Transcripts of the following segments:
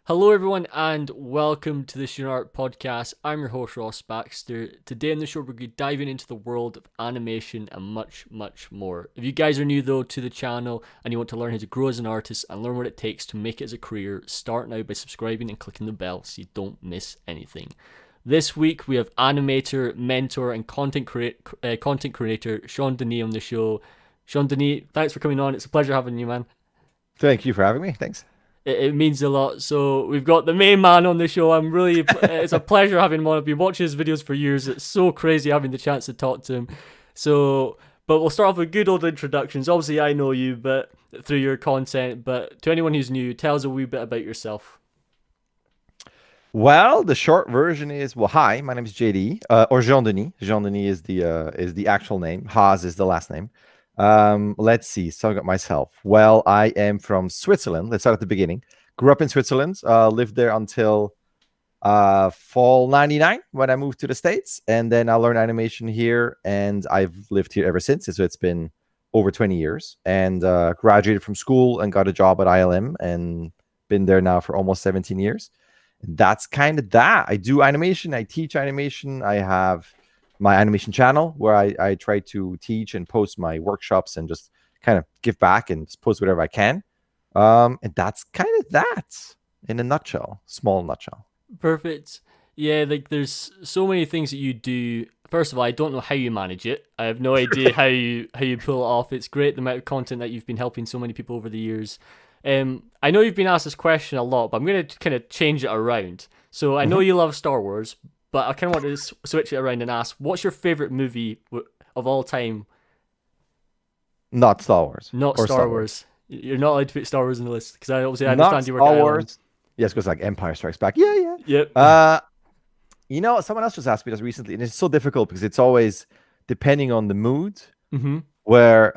Hello, everyone, and welcome to the Shooting Art Podcast. I'm your host, Ross Baxter. Today on the show, we're going to be diving into the world of animation and much, much more. If you guys are new, though, to the channel and you want to learn how to grow as an artist and learn what it takes to make it as a career, start now by subscribing and clicking the bell so you don't miss anything. This week, we have animator, mentor, and content creator Jean-Denis on the show. Jean-Denis, thanks for coming on. It's a pleasure having you, man. Thank you for having me. Thanks. It means a lot. So we've got the main man on the show. It's a pleasure having him on. I've been watching his videos for years. It's so crazy having the chance to talk to him. But we'll start off with good old introductions. Obviously, I know you, but through your content. But to anyone who's new, tell us a wee bit about yourself. Well, the short version is, hi, my name is JD, or Jean-Denis. Jean-Denis is the actual name. Haas is the last name. Let's see. So I got myself. Well, I am from Switzerland. Let's start at the beginning. Grew up in Switzerland. Lived there until fall '99 when I moved to the States, and then I learned animation here, and I've lived here ever since. So it's been over 20 years, and graduated from school and got a job at ILM, and been there now for almost 17 years. And that's kind of that. I do animation. I teach animation. I have my animation channel where I try to teach and post my workshops and just kind of give back and just post whatever I can. And that's kind of that in a nutshell, small nutshell. Perfect. Yeah, like there's so many things that you do. First of all, I don't know how you manage it. I have no idea how you pull it off. It's great the amount of content that you've been helping so many people over the years. I know you've been asked this question a lot, but I'm going to kind of change it around. So I know you love Star Wars, but I kind of want to switch it around and ask, what's your favorite movie of all time? Not Star Wars. Not or Star Wars. You're not allowed to put Star Wars on the list because I obviously Not understand you work Star at Wars. Yes, because like Empire Strikes Back. Yeah. Yep. Someone else just asked me this recently, and it's so difficult because it's always depending on the mood. Mm-hmm. Where,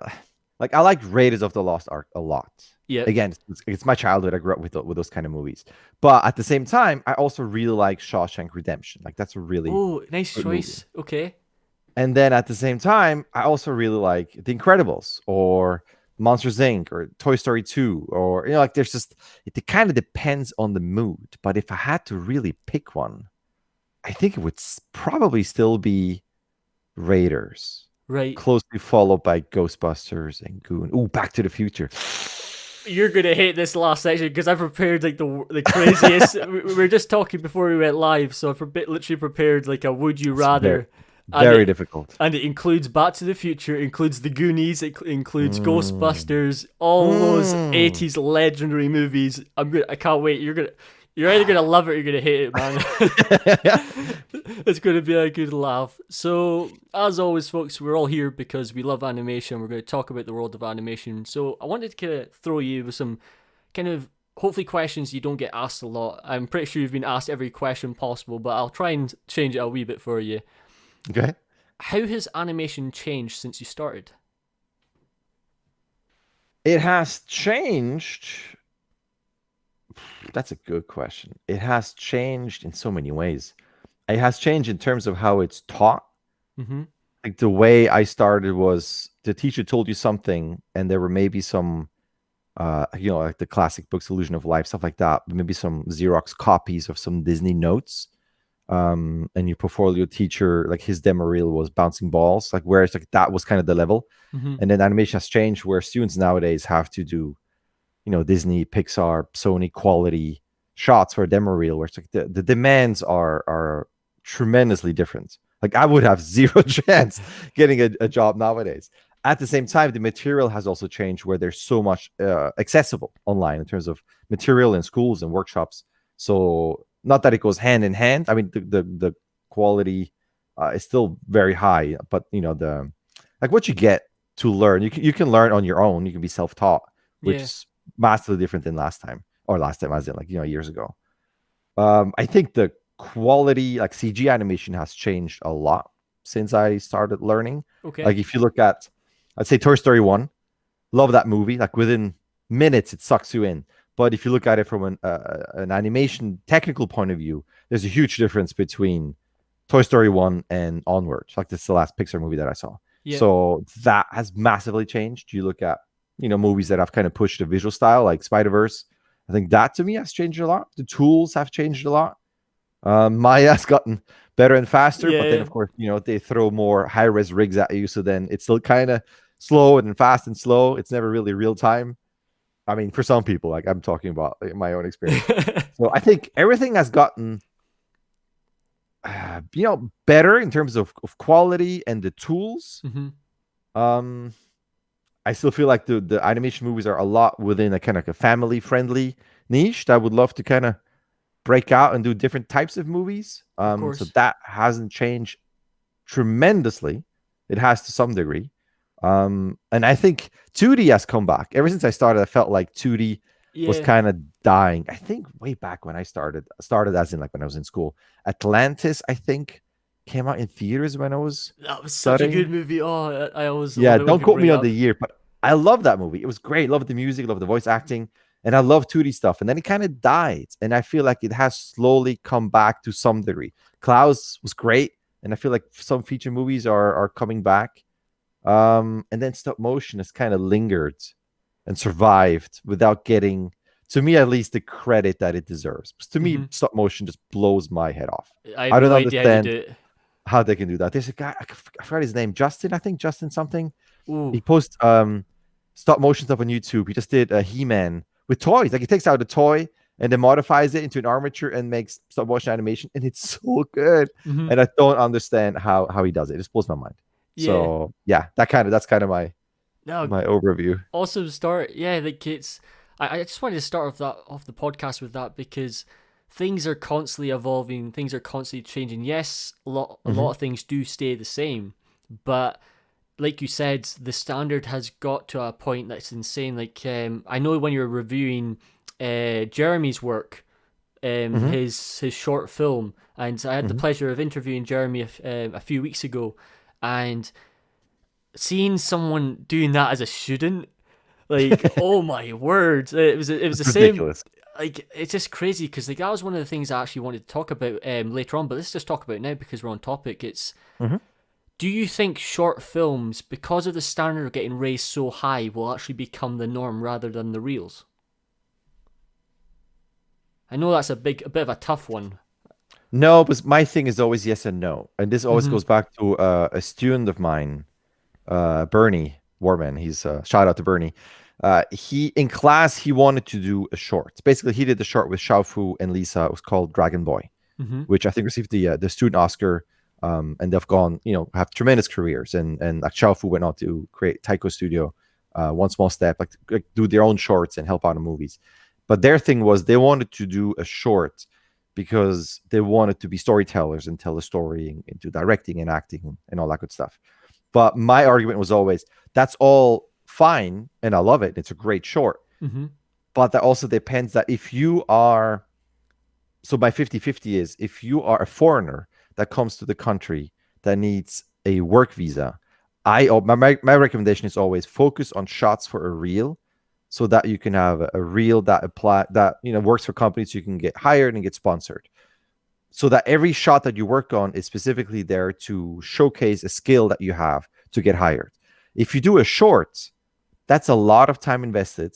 like, I like Raiders of the Lost Ark a lot. Yeah. Again, it's my childhood. I grew up with those kind of movies. But at the same time, I also really like Shawshank Redemption. Like, that's a really nice good choice. movie. Okay. And then at the same time, I also really like The Incredibles or Monsters Inc. or Toy Story 2. Or, like, there's just, it kind of depends on the mood. But if I had to really pick one, I think it would probably still be Raiders. Right. Closely followed by Ghostbusters and Goon. Ooh, Back to the Future. You're gonna hate this last section because I prepared like the craziest. we were just talking before we went live, so I've literally prepared like a would you rather. Very difficult. And it includes Back to the Future, it includes the Goonies, it includes Ghostbusters, all those 80s legendary movies. I can't wait. You're either gonna love it or you're gonna hate it, man. It's gonna be a good laugh. So, as always, folks, we're all here because we love animation. We're gonna talk about the world of animation. So, I wanted to kind of throw you with some kind of hopefully questions you don't get asked a lot. I'm pretty sure you've been asked every question possible, but I'll try and change it a wee bit for you. Okay. How has animation changed since you started? It has changed. That's a good question. It has changed in so many ways. It has changed in terms of how it's taught. Mm-hmm. Like the way I started was the teacher told you something, and there were maybe some, like the classic books, Illusion of Life, stuff like that. Maybe some Xerox copies of some Disney notes. And your portfolio teacher, like his demo reel was bouncing balls, like whereas like that was kind of the level. Mm-hmm. And then animation has changed where students nowadays have to do Disney, Pixar, Sony quality shots for a demo reel, where it's like the demands are tremendously different. Like I would have zero chance getting a job nowadays. At the same time, the material has also changed where there's so much accessible online in terms of material in schools and workshops. So not that it goes hand in hand. I mean, the quality is still very high, but the like what you get to learn, you can learn on your own. You can be self-taught, which is massively different than last time as in like years ago. I think the quality, like CG animation, has changed a lot since I started learning. Okay. Like if you look at, I'd say Toy Story 1, love that movie. Like within minutes, it sucks you in. But if you look at it from an animation technical point of view, there's a huge difference between Toy Story 1 and onwards. Like this is the last Pixar movie that I saw. Yeah. So that has massively changed. You look at, movies that have kind of pushed the visual style, like Spider-Verse, I think that to me has changed a lot. The tools have changed a lot. Maya has gotten better and faster, but then Yeah. of course, they throw more high-res rigs at you, so then it's still kind of slow and fast and slow. It's never really real time. I mean, for some people, like I'm talking about my own experience. So I think everything has gotten better in terms of quality and the tools. Um, I still feel like the animation movies are a lot within a kind of a family friendly niche that I would love to kind of break out and do different types of movies. Of So course. that hasn't changed tremendously. It has to some degree. And I think 2D has come back. Ever since I started, I felt like 2D was Yeah. kind of dying. I think way back when I started as in like when I was in school. Atlantis, I think, came out in theaters when I was That was such a good studying. movie. Oh, I always Yeah, love it when don't people quote bring me it on the up. year, but I love that movie. It was great. Love the music, love the voice acting, and I love 2D stuff. And then it kind of died, and I feel like it has slowly come back to some degree. Klaus was great, and I feel like some feature movies are coming back. And then stop motion has kind of lingered and survived without getting, to me at least, the credit that it deserves. Because to me, stop motion just blows my head off. I have I don't no idea how they understand do it. how they can do that. There's a guy, I forgot his name, Justin, I think, Justin something. He Ooh. posts stop motion stuff on YouTube. He just did a He-Man with toys. Like he takes out a toy and then modifies it into an armature and makes stop motion animation, and it's so good. And I don't understand how he does it. It just blows my mind. Yeah. So yeah, that's kind of my No, overview. also to start, yeah, like it's I just wanted to start off the podcast with that because things are constantly evolving, things are constantly changing. Yes, a lot of things do stay the same, but like you said, the standard has got to a point that's insane. Like I know when you're reviewing Jeremy's work, his short film, and I had the pleasure of interviewing Jeremy a few weeks ago, and seeing someone doing that as a student, like oh my word, it was the It's same. ridiculous. Like it's just crazy because like that was one of the things I actually wanted to talk about later on, but let's just talk about it now because we're on topic. It's Mhm. do you think short films, because of the standard getting raised so high, will actually become the norm rather than the reels? I know that's a bit of a tough one. No, but my thing is always yes and no, and this always goes back to a student of mine, Bernie Warman. He's shout out to Bernie. He in class he wanted to do a short. Basically, he did the short with Xiaofu and Lisa. It was called Dragon Boy, which I think received the student Oscar. And they've gone, have tremendous careers. And like Xiaofu went on to create Taiko Studio, One Small Step, like do their own shorts and help out in movies. But their thing was they wanted to do a short because they wanted to be storytellers and tell a story and do directing and acting and all that good stuff. But my argument was always that's all fine and I love it. It's a great short. But that also depends that if you are, so my 50-50 is if you are a foreigner that comes to the country that needs a work visa, my recommendation is always focus on shots for a reel so that you can have a reel that works for companies so you can get hired and get sponsored. So that every shot that you work on is specifically there to showcase a skill that you have to get hired. If you do a short, that's a lot of time invested,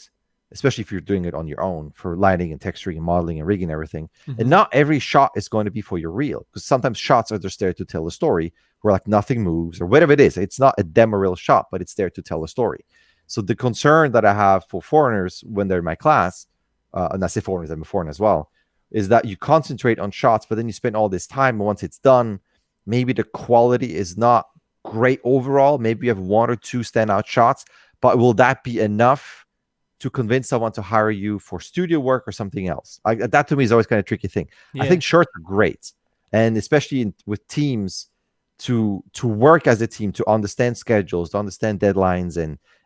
especially if you're doing it on your own for lighting and texturing and modeling and rigging and everything. And not every shot is going to be for your reel because sometimes shots are just there to tell a story where like nothing moves or whatever it is. It's not a demo reel shot, but it's there to tell a story. So the concern that I have for foreigners when they're in my class, and I say foreigners, I'm a foreigner as well, is that you concentrate on shots, but then you spend all this time. And once it's done, maybe the quality is not great overall. Maybe you have one or two standout shots, but will that be enough to convince someone to hire you for studio work or something else? That to me is always kind of a tricky thing. Yeah. I think shorts are great, and especially with teams to work as a team, to understand schedules, to understand deadlines,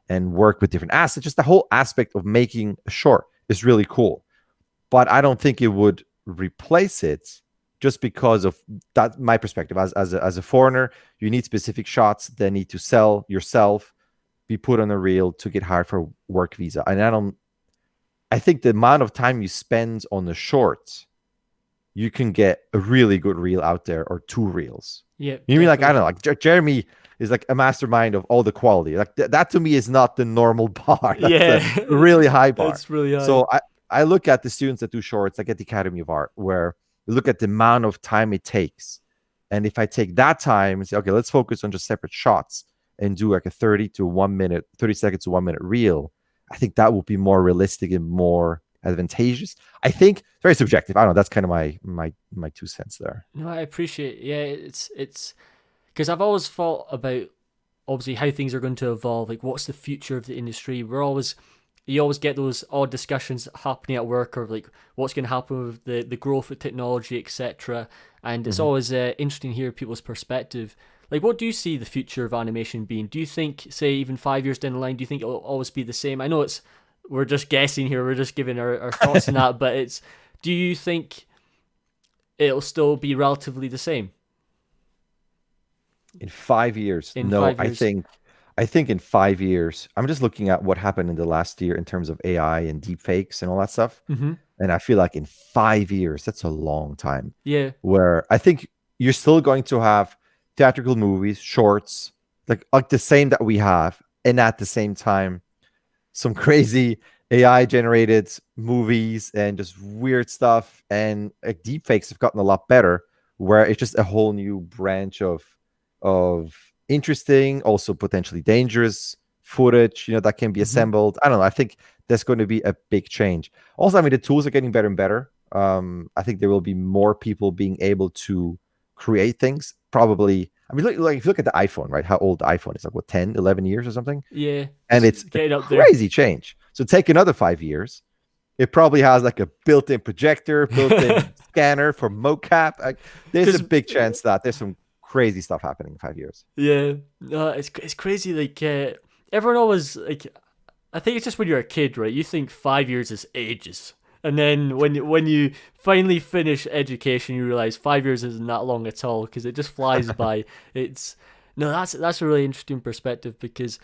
and work with different assets. Just the whole aspect of making a short is really cool. But I don't think it would replace it just because of that. My perspective as a foreigner, you need specific shots that need to sell yourself, be put on a reel to get hired for work visa. And I think the amount of time you spend on the short, you can get a really good reel out there or two reels. Yeah. You mean like, I don't know, like Jeremy is like a mastermind of all the quality. Like that to me is not the normal bar. That's Yeah. a really high bar. It's really high. So I look at the students that do shorts, like at the Academy of Art, where you look at the amount of time it takes. And if I take that time and say, okay, let's focus on just separate shots and do like a 30 seconds to 1 minute reel, I think that would be more realistic and more advantageous. I think very subjective. I don't know. That's kind of my 2 cents there. No, I appreciate. Yeah, it's because I've always thought about obviously how things are going to evolve. Like, what's the future of the industry? You always get those odd discussions happening at work, or like what's going to happen with the growth of technology, etc. And it's always interesting to hear people's perspective. Like, what do you see the future of animation being? Do you think, say, even 5 years down the line, do you think it'll always be the same? I know we're just guessing here, we're just giving our thoughts on that, but do you think it'll still be relatively the same? In 5 years? In No, 5 years? I think in 5 years, I'm just looking at what happened in the last year in terms of AI and deepfakes and all that stuff. Mm-hmm. And I feel like in 5 years, that's a long time. Yeah. Where I think you're still going to have theatrical movies, shorts, like the same that we have, and at the same time, some crazy AI generated movies and just weird stuff. And like deepfakes have gotten a lot better, where it's just a whole new branch of interesting, also potentially dangerous footage, that can be assembled. I don't know. I think there's going to be a big change. Also, I mean, the tools are getting better and better. I think there will be more people being able to create things. Probably, I mean, if you look at the iPhone, right? How old the iPhone is, like what, 10, 11 years or something? Yeah. And it's getting a up there. crazy change. So take another 5 years. It probably has like a built-in projector, built-in scanner for mocap. Like, there's a big chance that there's some crazy stuff happening in 5 years. Yeah, it's crazy. Like, everyone always, like, I think it's just when you're a kid, right? You think 5 years is ages, and then when you finally finish education, you realize 5 years isn't that long at all, because it just flies by. That's a really interesting perspective, because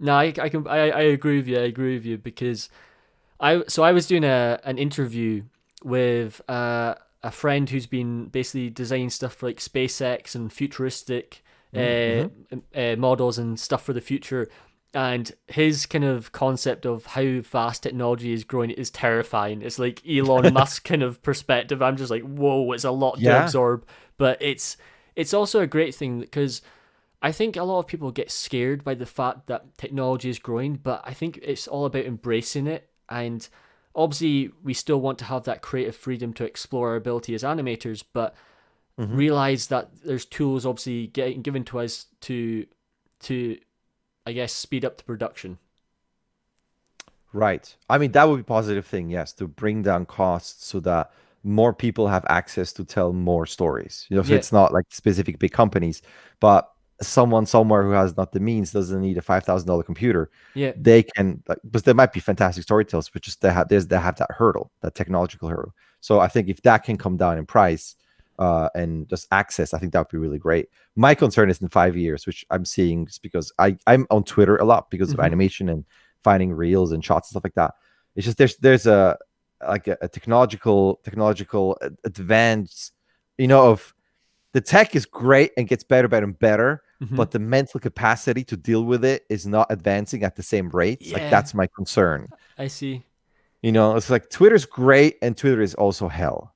I agree with you. I agree with you, because I was doing an interview with a friend who's been basically designing stuff for like SpaceX and futuristic models and stuff for the future. And his kind of concept of how fast technology is growing is terrifying. It's like Elon Musk kind of perspective. I'm just like, whoa, it's a lot to absorb. But it's also a great thing, because I think a lot of people get scared by the fact that technology is growing, but I think it's all about embracing it. And obviously, we still want to have that creative freedom to explore our ability as animators, but realize that there's tools obviously getting given to us to I guess, speed up the production. Right. I mean, that would be a positive thing, yes, to bring down costs so that more people have access to tell more stories. So it's not like specific big companies, but someone somewhere who has not the means, doesn't need a $5,000 computer. Yeah. They can, because there might be fantastic storytellers, but just they have that hurdle, that technological hurdle. So I think if that can come down in price, and just access, I think that would be really great. My concern is in 5 years, which I'm seeing just because I'm on Twitter a lot because of animation and finding reels and shots and stuff like that. It's just there's a technological advance, of the tech is great and gets better and better, but the mental capacity to deal with it is not advancing at the same rate. Yeah. Like, that's my concern. I see. It's like Twitter's great and Twitter is also hell.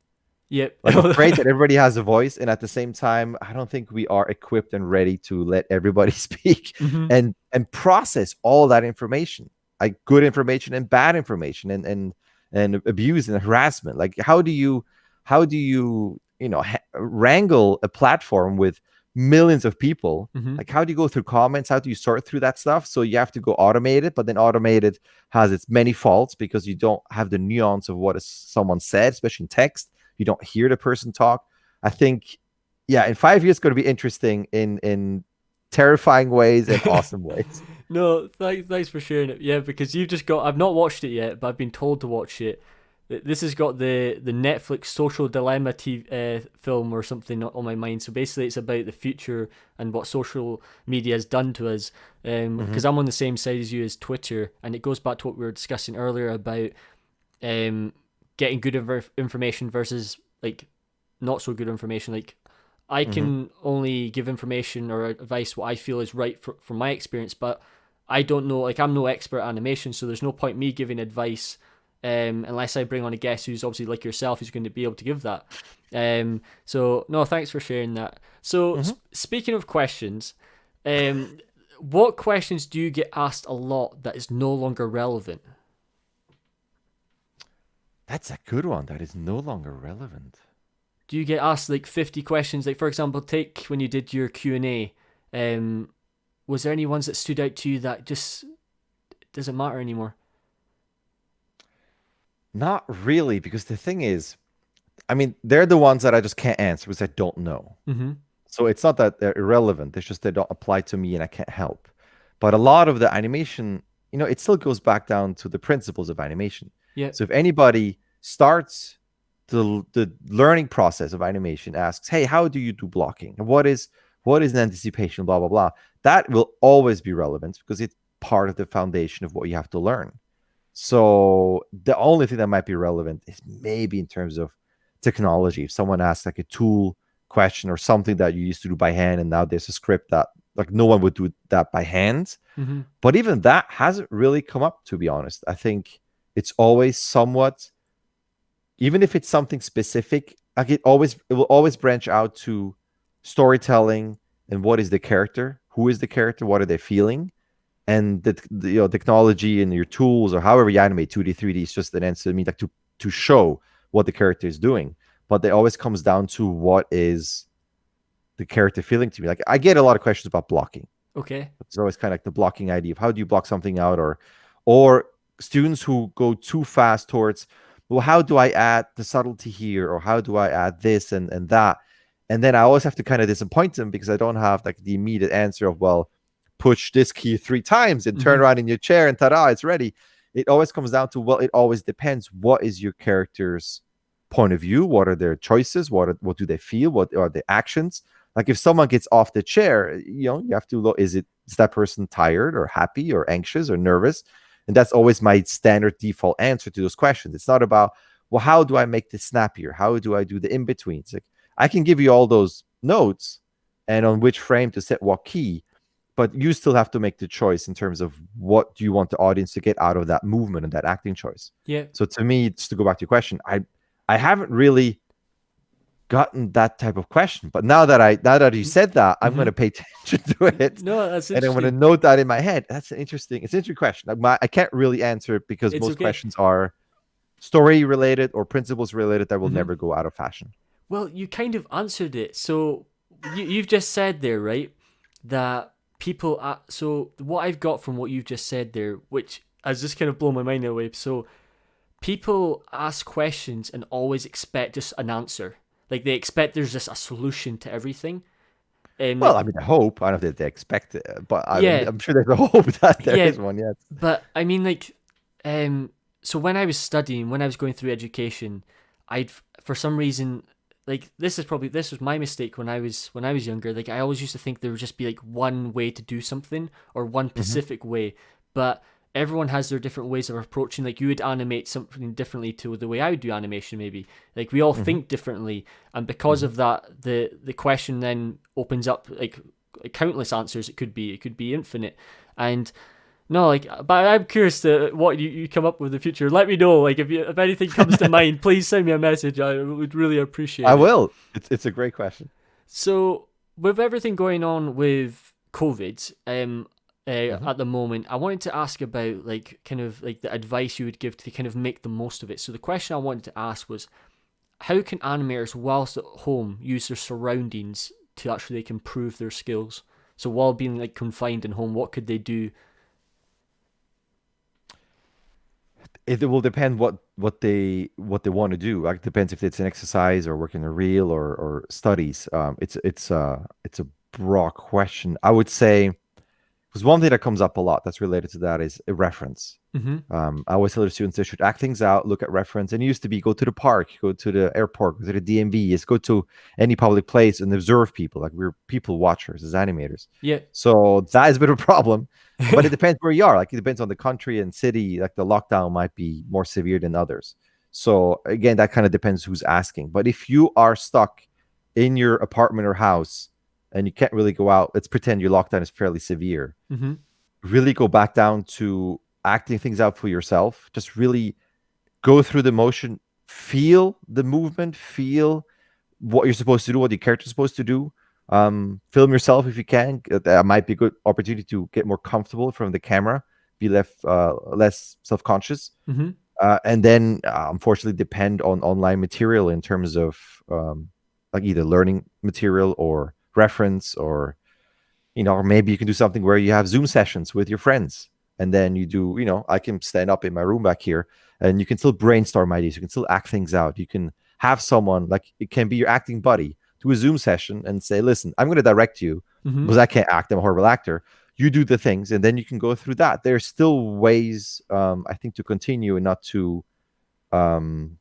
Yep. Like, it's great that everybody has a voice, and at the same time, I don't think we are equipped and ready to let everybody speak and process all that information, like good information and bad information, and abuse and harassment. Like, how do you wrangle a platform with millions of people? Like, how do you go through comments? How do you sort through that stuff? So you have to go automated, but then automated has its many faults because you don't have the nuance of what someone said, especially in text. You don't hear the person talk. I think, in 5 years, it's going to be interesting in terrifying ways and awesome ways. No, thanks for sharing it. Yeah, because I've not watched it yet, but I've been told to watch it. This has got the Netflix Social Dilemma film or something on my mind. So basically, it's about the future and what social media has done to us. Because I'm on the same side as you as Twitter, and it goes back to what we were discussing earlier about getting good information versus like not so good information. Like, I can only give information or advice what I feel is right from my experience, but I don't know. Like, I'm no expert at animation, so there's no point me giving advice unless I bring on a guest who's obviously like yourself, who's going to be able to give that. So no, thanks for sharing that. So speaking of questions, what questions do you get asked a lot that is no longer relevant? That's a good one. That is no longer relevant. Do you get asked like 50 questions? Like, for example, take when you did your Q&A, was there any ones that stood out to you that just doesn't matter anymore? Not really, because the thing is, I mean, they're the ones that I just can't answer because I don't know. Mm-hmm. So it's not that they're irrelevant. It's just they don't apply to me and I can't help. But a lot of the animation, it still goes back down to the principles of animation. Yeah. So if anybody starts the learning process of animation, asks, hey, how do you do blocking? What is an anticipation, blah, blah, blah. That will always be relevant because it's part of the foundation of what you have to learn. So the only thing that might be relevant is maybe in terms of technology. If someone asks like a tool question or something that you used to do by hand and now there's a script that like no one would do that by hand. Mm-hmm. But even that hasn't really come up, to be honest. I think it's always somewhat, even if it's something specific, like it will always branch out to storytelling and what is the character, who is the character, what are they feeling, and the technology and your tools or however you animate 2D, 3D is just an answer to me, like to show what the character is doing. But it always comes down to what is the character feeling to me. Like I get a lot of questions about blocking. Okay. It's always kind of like the blocking idea of how do you block something out, or students who go too fast towards, well, how do I add the subtlety here, or how do I add this and that? And then I always have to kind of disappoint them because I don't have like the immediate answer of, well, push this key 3 times and turn around in your chair and ta-da, it's ready. It always comes down to, well, it always depends. What is your character's point of view? What are their choices? What do they feel? What are their actions? Like if someone gets off the chair, you have to look, is that person tired or happy or anxious or nervous? And that's always my standard default answer to those questions. It's not about, well, how do I make this snappier? How do I do the in-betweens? Like I can give you all those notes and on which frame to set what key, but you still have to make the choice in terms of what do you want the audience to get out of that movement and that acting choice. Yeah. So to me, just to go back to your question, I haven't really gotten that type of question, but now that you said that, I'm going to pay attention to it. No, that's interesting. And I'm going to note that in my head. It's an interesting question. I can't really answer it because most questions are story related or principles related that will never go out of fashion. Well, you kind of answered it. So you've just said there, right, that people. So what I've got from what you've just said there, which has just kind of blown my mind away. So people ask questions and always expect just an answer. Like they expect there's just a solution to everything. Well, I mean, I hope. I don't know if they expect it, but I'm sure there's a hope that there is one, yes. But I mean, like, so when I was studying, when I was going through education, for some reason, like this was my mistake when I was younger. Like I always used to think there would just be like one way to do something or one specific way, but everyone has their different ways of approaching. Like you would animate something differently to the way I would do animation, maybe. Like we all think differently, and because of that, the question then opens up like countless answers. It could be infinite, and no, like, but I'm curious to what you come up with in the future. Let me know, like if anything comes to mind, please send me a message. I would really appreciate it. I will. It's a great question. So with everything going on with COVID, at the moment, I wanted to ask about like kind of like the advice you would give to kind of make the most of it. So the question I wanted to ask was, how can animators whilst at home use their surroundings to actually like improve their skills? So while being like confined in home, what could they do? It will depend what they want to do. Like, it depends if it's an exercise or working a reel or studies. It's a broad question. I would say, because one thing that comes up a lot that's related to that is a reference. I always tell the students they should act things out, look at reference. And it used to be go to the park, go to the airport, go to the DMV, just go to any public place and observe people. Like we're people watchers as animators. Yeah. So that is a bit of a problem, but it depends where you are. Like it depends on the country and city. Like the lockdown might be more severe than others. So again, that kind of depends who's asking. But if you are stuck in your apartment or house and you can't really go out, let's pretend your lockdown is fairly severe. Really go back down to acting things out for yourself. Just really go through the motion, feel the movement, feel what you're supposed to do, what your character's supposed to do. Film yourself if you can. That might be a good opportunity to get more comfortable from the camera, be less self-conscious. Mm-hmm. And then unfortunately depend on online material in terms of like either learning material or reference, or or maybe you can do something where you have Zoom sessions with your friends, and then you do, I can stand up in my room back here and you can still brainstorm ideas, you can still act things out, you can have someone, like it can be your acting buddy, do a Zoom session and say, listen, I'm going to direct you Mm-hmm. because I can't act, I'm a horrible actor, you do the things, and then you can go through that. There's still ways, I think, to continue and not to um,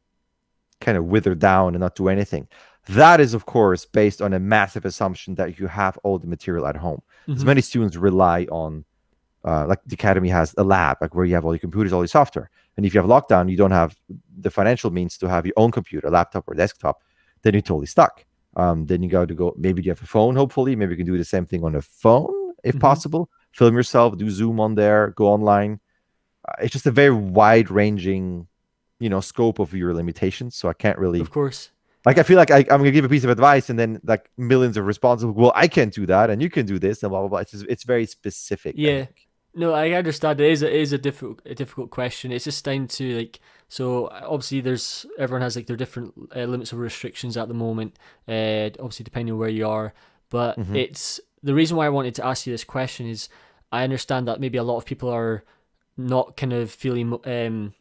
kind of wither down and not do anything. That is, of course, based on a massive assumption that you have all the material at home. As Mm-hmm. many students rely on, like the academy has a lab, like where you have all your computers, all your software. And if you have lockdown, you don't have the financial means to have your own computer, laptop, or desktop, then you're totally stuck. Then you got to go. Maybe you have a phone. Hopefully, maybe you can do the same thing on a phone if Mm-hmm. possible. Film yourself, do Zoom on there, go online. It's just a very wide-ranging, scope of your limitations. So I can't really, Of course. like, I feel like I'm gonna give a piece of advice and then like millions of responses. Well, I can't do that, and you can do this, and blah blah blah. It's very specific, I Yeah. think. No, I understand. It is a difficult question. It's just down to like, so obviously everyone has like their different limits of restrictions at the moment. Obviously depending on where you are, but Mm-hmm. it's the reason why I wanted to ask you this question is I understand that maybe a lot of people are not kind of feeling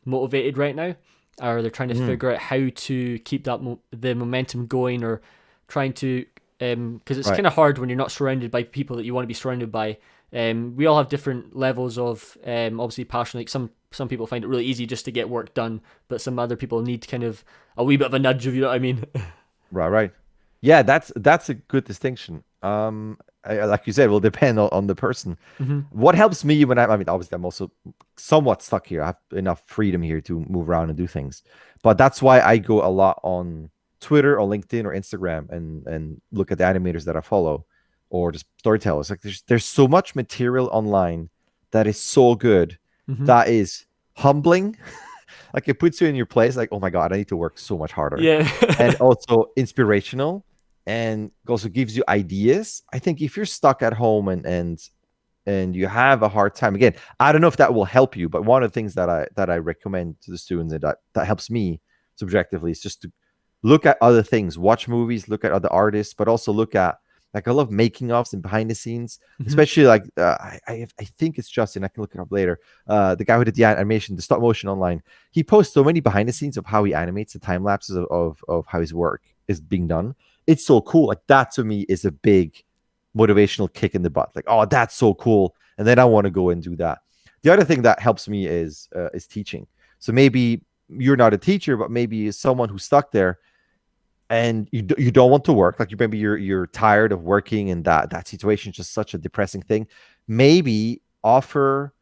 motivated right now, or they're trying to Mm. figure out how to keep the momentum going, or trying to because it's Right. kind of hard when you're not surrounded by people that you want to be surrounded by. We all have different levels of obviously passion. Like some people find it really easy just to get work done, but some other people need kind of a wee bit of a nudge, if you know what I mean. Right. Yeah, that's a good distinction. Like you said, will depend on the person. Hmm. What helps me when I mean, obviously, I'm also somewhat stuck here. I have enough freedom here to move around and do things, but that's why I go a lot on Twitter or LinkedIn or Instagram and look at the animators that I follow, or just storytellers. Like there's so much material online that is so good, Hmm. that is humbling. Like it puts you in your place. Like, oh my god, I need to work so much harder, Yeah. and also inspirational, and also gives you ideas. I think if you're stuck at home and you have a hard time, again, I don't know if that will help you, but one of the things that I recommend to the students, and that helps me subjectively, is just to look at other things, watch movies, look at other artists, but also look at, like, I love making ofs and behind the scenes, Hmm. especially like I think it's Justin. I can look it up later. The guy who did the animation, the stop motion online. He posts so many behind the scenes of how he animates the time lapses of how his work is being done. It's so cool. Like that to me is a big motivational kick in the butt. Like, oh, that's so cool, and then I want to go and do that. The other thing that helps me is teaching. So maybe you're not a teacher, but maybe someone who's stuck there and you don't want to work, like maybe you're tired of working, and that situation is just such a depressing thing. Maybe offer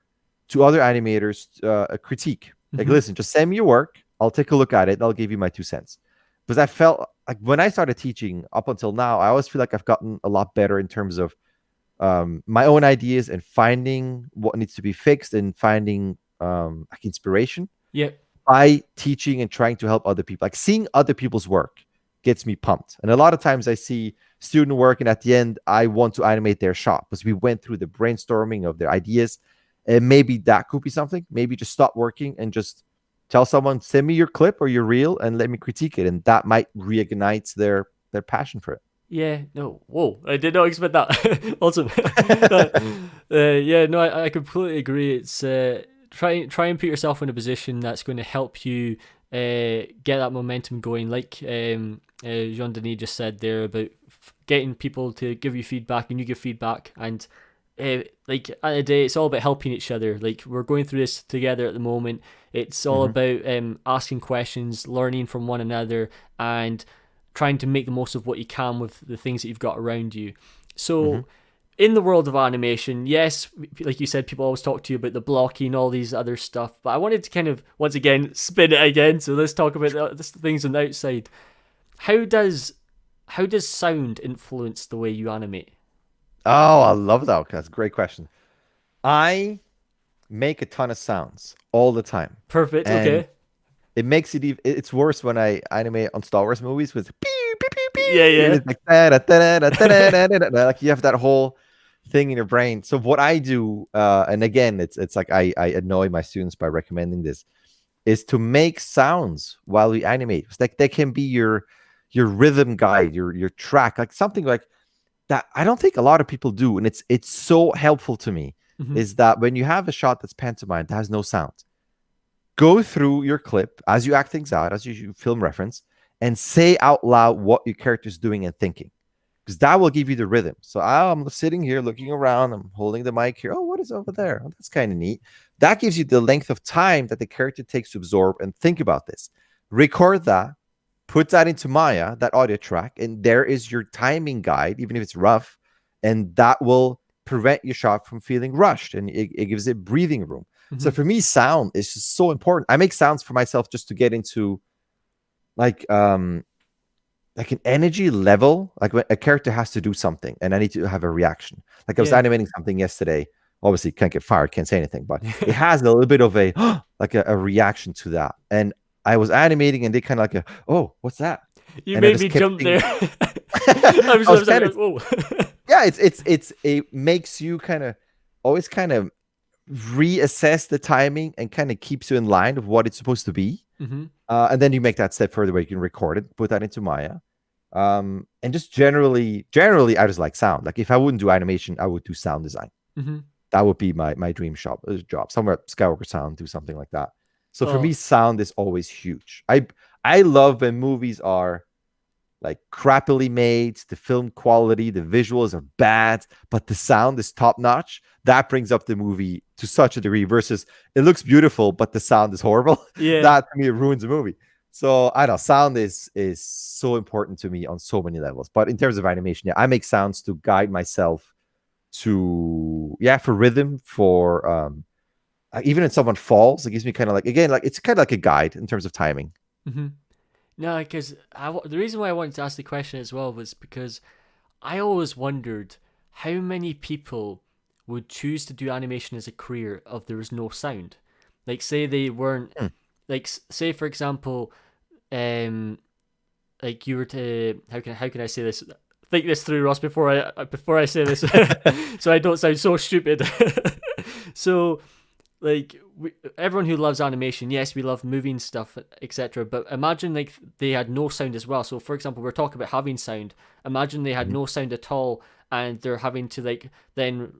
to other animators a critique, like, Hmm. listen, just send me your work, I'll take a look at it, and I'll give you my 2 cents. Because I felt like when I started teaching up until now, I always feel like I've gotten a lot better in terms of my own ideas and finding what needs to be fixed, and finding like inspiration Yeah. by teaching and trying to help other people. Like seeing other people's work gets me pumped. And a lot of times I see student work, and at the end, I want to animate their shop because we went through the brainstorming of their ideas. And maybe that could be something. Maybe just stop working and just tell someone, send me your clip or your reel and let me critique it. And that might reignite their passion for Yeah, no, whoa, I did not expect that. Awesome. it. Yeah, no, I completely agree. It's try and put yourself in a position that's going to help you get that momentum going. Like Jean-Denis just said there about getting people to give you feedback and you give feedback, and like at the end of the day, it's all about helping each other. Like we're going through this together at the moment. It's all Hmm. about asking questions, learning from one another, and trying to make the most of what you can with the things that you've got around you. Hmm. So, in the world of animation, yes, like you said, people always talk to you about the blocking, all these other stuff. But I wanted to kind of once again spin it again. So let's talk about the things on the outside. How does sound influence the way you animate? Oh, I love that. Okay, that's a great question. I make a ton of sounds all the time. Perfect. And Okay. it makes it even, it's worse when I animate on Star Wars movies with pew, pew, pew, Yeah, pew, and yeah. it's like da-da-da-da-da-da-da-da-da, like you have that whole thing in your brain. So what I do, and again, it's like I annoy my students by recommending this, is to make sounds while we animate. It's like they can be your rhythm guide, your track, like something like that. I don't think a lot of people do, and it's so helpful to me. Hmm. Is that when you have a shot that's pantomime that has no sound, go through your clip as you act things out, as you film reference, and say out loud what your character's doing and thinking, because that will give you the rhythm. So I'm sitting here looking around, I'm holding the mic here. Oh, what is over there? Oh, that's kind of neat. That gives you the length of time that the character takes to absorb and think about this. Record that, put that into Maya, that audio track, and there is your timing guide, even if it's rough, and that will prevent your shot from feeling rushed, and it gives it breathing room. So Hmm. for me, sound is just so important. I make sounds for myself just to get into like um like an energy level, like when a character has to do something and I need to have a reaction. Like I was Yeah. animating something yesterday. Obviously, can't get fired, can't say anything, but it has a little bit of a like a reaction to that. And I was animating, and they kind of like, oh, what's that? You And I made just me kept jump thinking, there. I I was was like, kind of, whoa. yeah, it's it makes you kind of always kind of reassess the timing and kind of keeps you in line of what it's supposed to be. Hmm. And then you make that step further where you can record it, put that into Maya. And just generally, I just like sound. Like if I wouldn't do animation, I would do sound design. Hmm. That would be my dream job. Somewhere at Skywalker Sound, do something like that. So for me, Oh, sound is always huge. I love when movies are like crappily made, the film quality, the visuals are bad, but the sound is top notch. That brings up the movie to such a degree versus it looks beautiful, but the sound is horrible. yeah. That to me, it ruins the movie. So I know sound is so important to me on so many levels. But in terms of animation, yeah, I make sounds to guide myself to, yeah, for rhythm, for even if someone falls, it gives me kind of like, again, like it's kind of like a guide in terms of timing. Hmm. No, because the reason why I wanted to ask the question as well was because I always wondered how many people would choose to do animation as a career if there was no sound. Like, say they weren't, Hmm. like, say for example, um, like you were to how can I say this? Think this through, Ross, before I say this, so I don't sound so stupid. So like everyone who loves animation, yes, we love moving stuff, etc. But imagine like they had no sound as well. So for example, we're talking about having sound. Imagine they had Mhm. no sound at all, and they're having to like then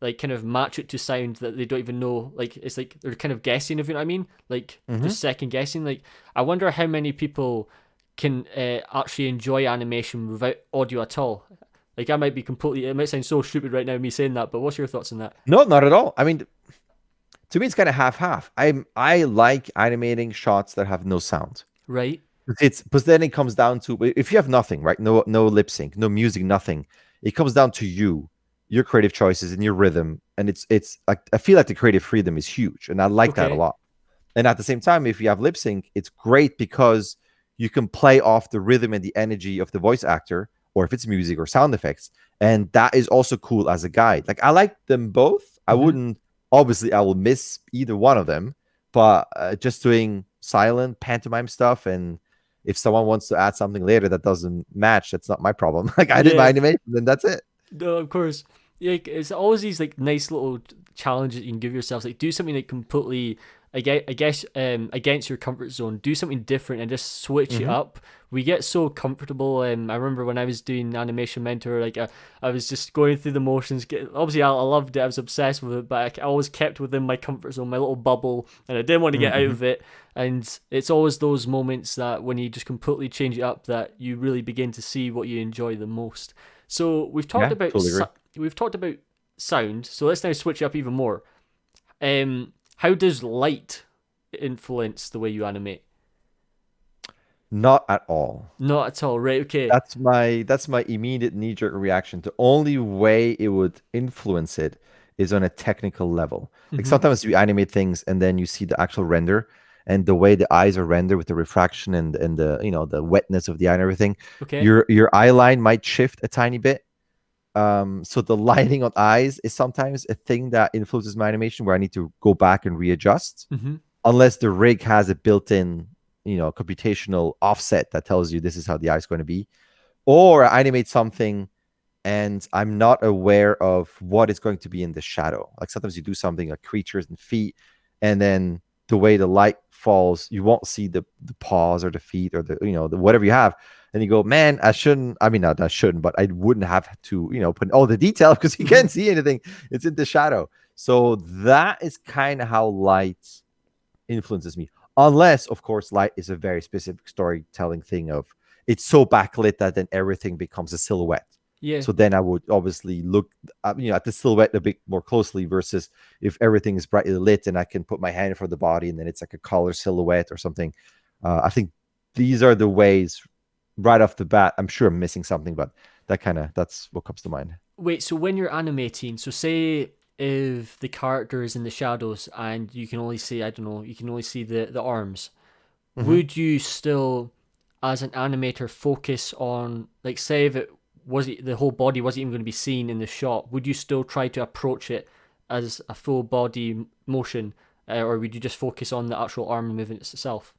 like kind of match it to sound that they don't even know. Like it's like they're kind of guessing, if you know what I mean. Like Mhm. just second guessing. Like I wonder how many people can actually enjoy animation without audio at all. Like I might be completely. It might sound so stupid right now me saying that, but what's your thoughts on that? No, not at all. I mean, to me, it's kind of half half. I like animating shots that have no sound. Right. It's but then it comes down to if you have nothing, right? No lip sync, no music, nothing. It comes down to you, your creative choices and your rhythm. And it's like I feel like the creative freedom is huge, and I like that a Okay. lot. And at the same time, if you have lip sync, it's great because you can play off the rhythm and the energy of the voice actor, or if it's music or sound effects. And that is also cool as a guide. Like I like them both. I Mm-hmm. wouldn't, obviously, I will miss either one of them, but just doing silent pantomime stuff. And if someone wants to add something later that doesn't match, that's not my problem. Like I did my Yeah. animation, then that's it. No, of course. Yeah, it's always these like nice little challenges you can give yourself. Like do something like completely, I guess, against your comfort zone. Do something different and just switch it Hmm. up. We get so comfortable. I remember when I was doing Animation Mentor, like I was just going through the motions. Obviously, I loved it. I was obsessed with it, but I always kept within my comfort zone, my little bubble, and I didn't want to get out Hmm. of it. And it's always those moments that when you just completely change it up, that you really begin to see what you enjoy the most. So Yeah, totally agree. we've talked about sound. So let's now switch it up even more. How does light influence the way you animate? Not at all. Not at all, right? Okay. That's my immediate knee-jerk reaction. The only way it would influence it is on a technical level. Like Mm-hmm. sometimes you animate things and then you see the actual render and the way the eyes are rendered with the refraction and the the wetness of the eye and everything. Okay. Your eye line might shift a tiny bit. So the lighting on eyes is sometimes a thing that influences my animation where I need to go back and readjust. Mm-hmm. unless the rig has a built-in, computational offset that tells you this is how the eye is going to be, or I animate something and I'm not aware of what is going to be in the shadow. Like sometimes you do something like creatures and feet, and then the way the light falls, you won't see the paws or the feet or the whatever you have. And you go, man, I shouldn't. I mean, not I shouldn't, but I wouldn't have to, put all the detail because you can't see anything. It's in the shadow. So that is kind of how light influences me. Unless, of course, light is a very specific storytelling thing of it's so backlit that then everything becomes a silhouette. Yeah. So then I would obviously look, at the silhouette a bit more closely versus if everything is brightly lit and I can put my hand for the body and then it's like a color silhouette or something. I think these are the ways right off the bat. I'm sure I'm missing something, but that's what comes to mind. Wait, so when you're animating, so say if the character is in the shadows and you can only see, I don't know, you can only see the arms, would you still, as an animator, focus on, like, say if the whole body wasn't even going to be seen in the shot, would you still try to approach it as a full body motion, or would you just focus on the actual arm movement itself?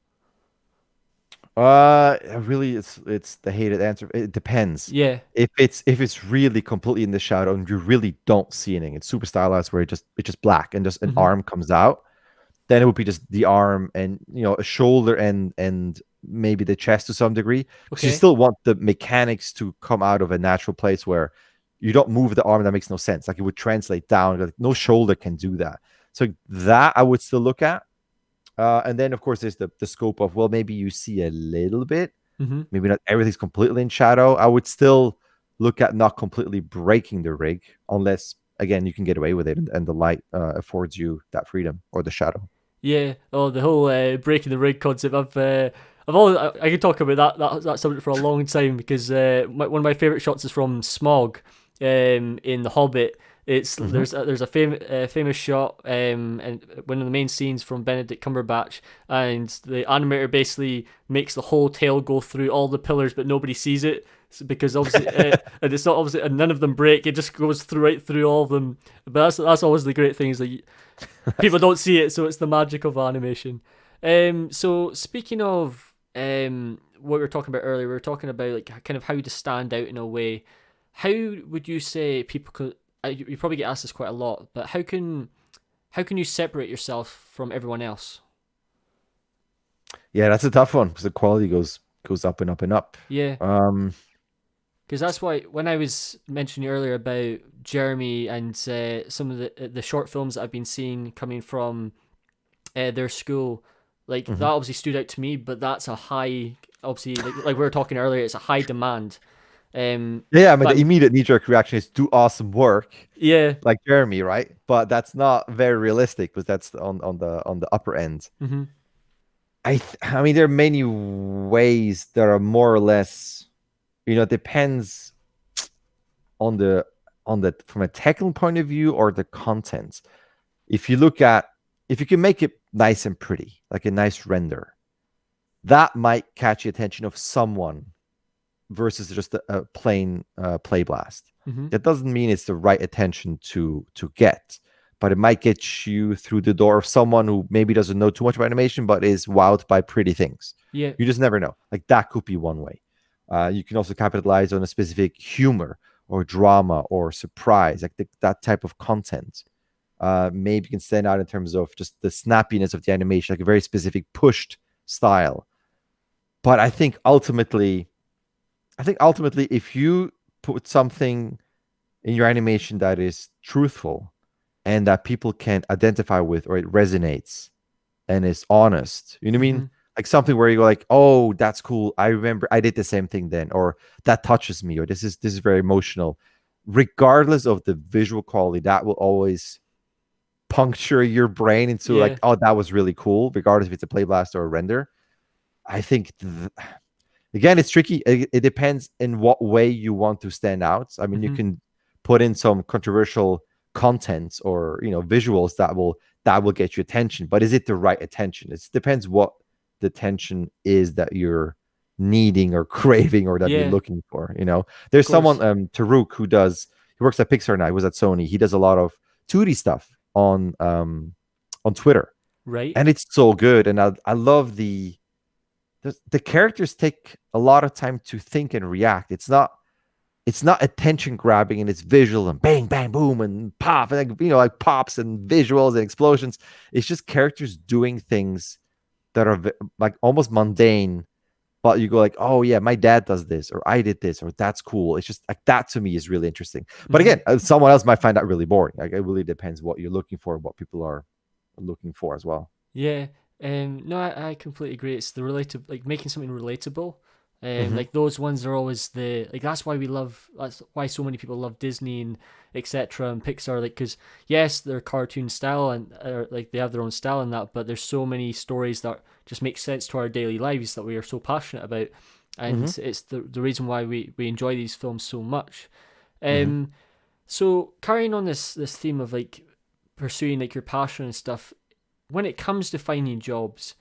Really, it's the hated answer. It depends. Yeah. If it's really completely in the shadow and you really don't see anything, it's super stylized where it's just black and just an arm comes out, then it would be just the arm and a shoulder and maybe the chest to some degree. Because you Okay. still want the mechanics to come out of a natural place where you don't move the arm. That makes no sense. Like it would translate down. Like no shoulder can do that. So that I would still look at. And then, of course, there's the scope of, well, maybe you see a little bit, maybe not everything's completely in shadow. I would still look at not completely breaking the rig unless, again, you can get away with it and the light affords you that freedom or the shadow. Yeah. Oh, the whole breaking the rig concept. I've always, I could talk about that subject for a long time because one of my favorite shots is from Smog, in The Hobbit. It's there's a famous shot, and one of the main scenes from Benedict Cumberbatch, and the animator basically makes the whole tail go through all the pillars, but nobody sees it because obviously, and it's not obviously, and none of them break. It just goes right through all of them. But that's always the great thing is that people don't see it, so it's the magic of animation. So speaking of what we were talking about earlier, we were talking about like kind of how to stand out in a way. How would you say people could? You probably get asked this quite a lot, but how can you separate yourself from everyone else? Yeah, that's a tough one because the quality goes up and up and up. Yeah, because that's why when I was mentioning earlier about Jeremy and some of the short films that I've been seeing coming from their school, like that obviously stood out to me. But that's a high, obviously, like we were talking earlier, it's a high demand. Yeah, I mean, the immediate knee-jerk reaction is do awesome work, Yeah. like Jeremy, right? But that's not very realistic because that's on the upper end. I mean, there are many ways that are more or less, it depends on the from a technical point of view or the content. If you can make it nice and pretty, like a nice render, that might catch the attention of someone versus just a plain play blast. That doesn't mean it's the right attention to get, but it might get you through the door of someone who maybe doesn't know too much about animation, but is wowed by pretty things. Yeah. You just never know. Like that could be one way. You can also capitalize on a specific humor or drama or surprise, like that type of content. Maybe you can stand out in terms of just the snappiness of the animation, like a very specific pushed style. But I think ultimately, if you put something in your animation that is truthful and that people can identify with, or it resonates and is honest, you know what I mean? Like something where you go like, oh, that's cool. I remember I did the same thing then, or that touches me, or this is very emotional. Regardless of the visual quality, that will always puncture your brain into like, oh, that was really cool, regardless if it's a play blast or a render. I think again, it's tricky. It depends in what way you want to stand out. I mean, you can put in some controversial content or visuals that will get you attention, but is it the right attention? It depends what the attention is that you're needing or craving or that you're looking for. There's someone, Taruk, he works at Pixar now. He was at Sony. He does a lot of 2D stuff on Twitter. Right. and it's so good. And I love the characters take a lot of time to think and react. It's not attention grabbing and it's visual and bang bang boom and pop and like, like pops and visuals and explosions. It's just characters doing things that are like almost mundane, but you go like, oh yeah, my dad does this, or I did this, or that's cool. It's just like that to me is really interesting. But Mm-hmm. again, someone else might find that really boring. Like it really depends what you're looking for, what people are looking for as well. Yeah. No, I completely agree. It's the relatable, like making something relatable. Hmm. Like those ones are always the like. That's why we love. That's why so many people love Disney and etc. and Pixar. Like, because yes, they're cartoon style and like they have their own style in that. But there's so many stories that just make sense to our daily lives that we are so passionate about, and Hmm. it's the reason why we enjoy these films so much. Hmm. Um. So carrying on this theme of like pursuing like your passion and stuff, when it comes to finding jobs,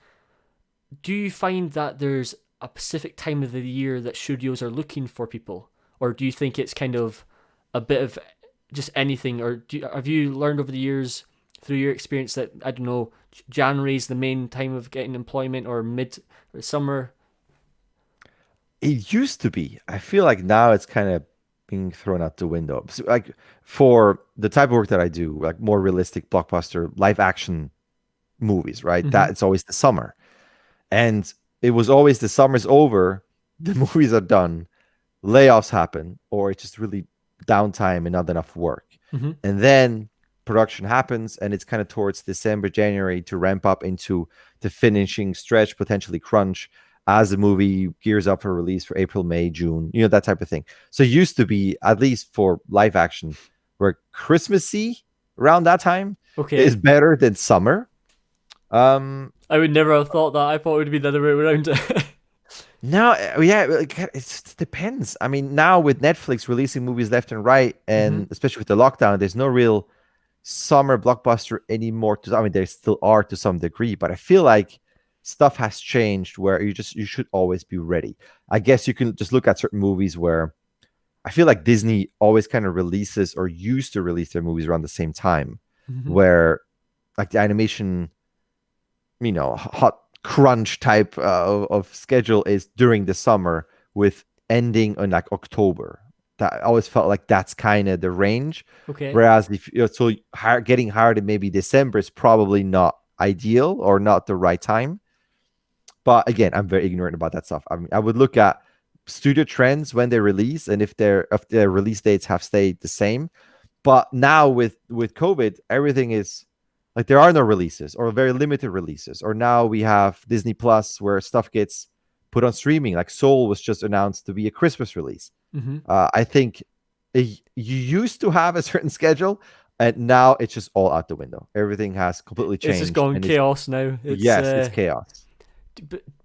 do you find that there's a specific time of the year that studios are looking for people, or do you think it's kind of a bit of just anything, or have you learned over the years through your experience that I don't know, January is the main time of getting employment, or mid or summer? It used to be. I feel like now it's kind of being thrown out the window. So, like for the type of work that I do, like more realistic blockbuster live action movies, right? Mm-hmm. That it's always the summer. And it was always the summer's over, the movies are done, layoffs happen, or it's just really downtime and not enough work. Mm-hmm. And then production happens, and it's kind of towards December, January to ramp up into the finishing stretch, potentially crunch, as the movie gears up for release for April, May, June, that type of thing. So it used to be, at least for live action, where Christmassy around that time is Okay. better than summer. Um, I would never have thought that. I thought it would be the other way around. No, yeah, it depends. I mean, now with Netflix releasing movies left and right, Mm-hmm. and especially with the lockdown, there's no real summer blockbuster anymore. I mean, there still are to some degree, but I feel like stuff has changed where you should always be ready. I guess you can just look at certain movies where I feel like Disney always kind of releases or used to release their movies around the same time, Mm-hmm. where like the animation hot crunch type of schedule is during the summer with ending in like October. That I always felt like that's kind of the range. Okay. Whereas if getting hired in maybe December is probably not ideal or not the right time. But again, I'm very ignorant about that stuff. I mean, I would look at studio trends when they release and if their release dates have stayed the same. But now with COVID, everything is like there are no releases or very limited releases. Or now we have Disney Plus where stuff gets put on streaming. Like Soul was just announced to be a Christmas release. Mm-hmm. I think you used to have a certain schedule, and now it's just all out the window. Everything has completely It's just changed, gone and it's chaos now. It's yes, it's chaos.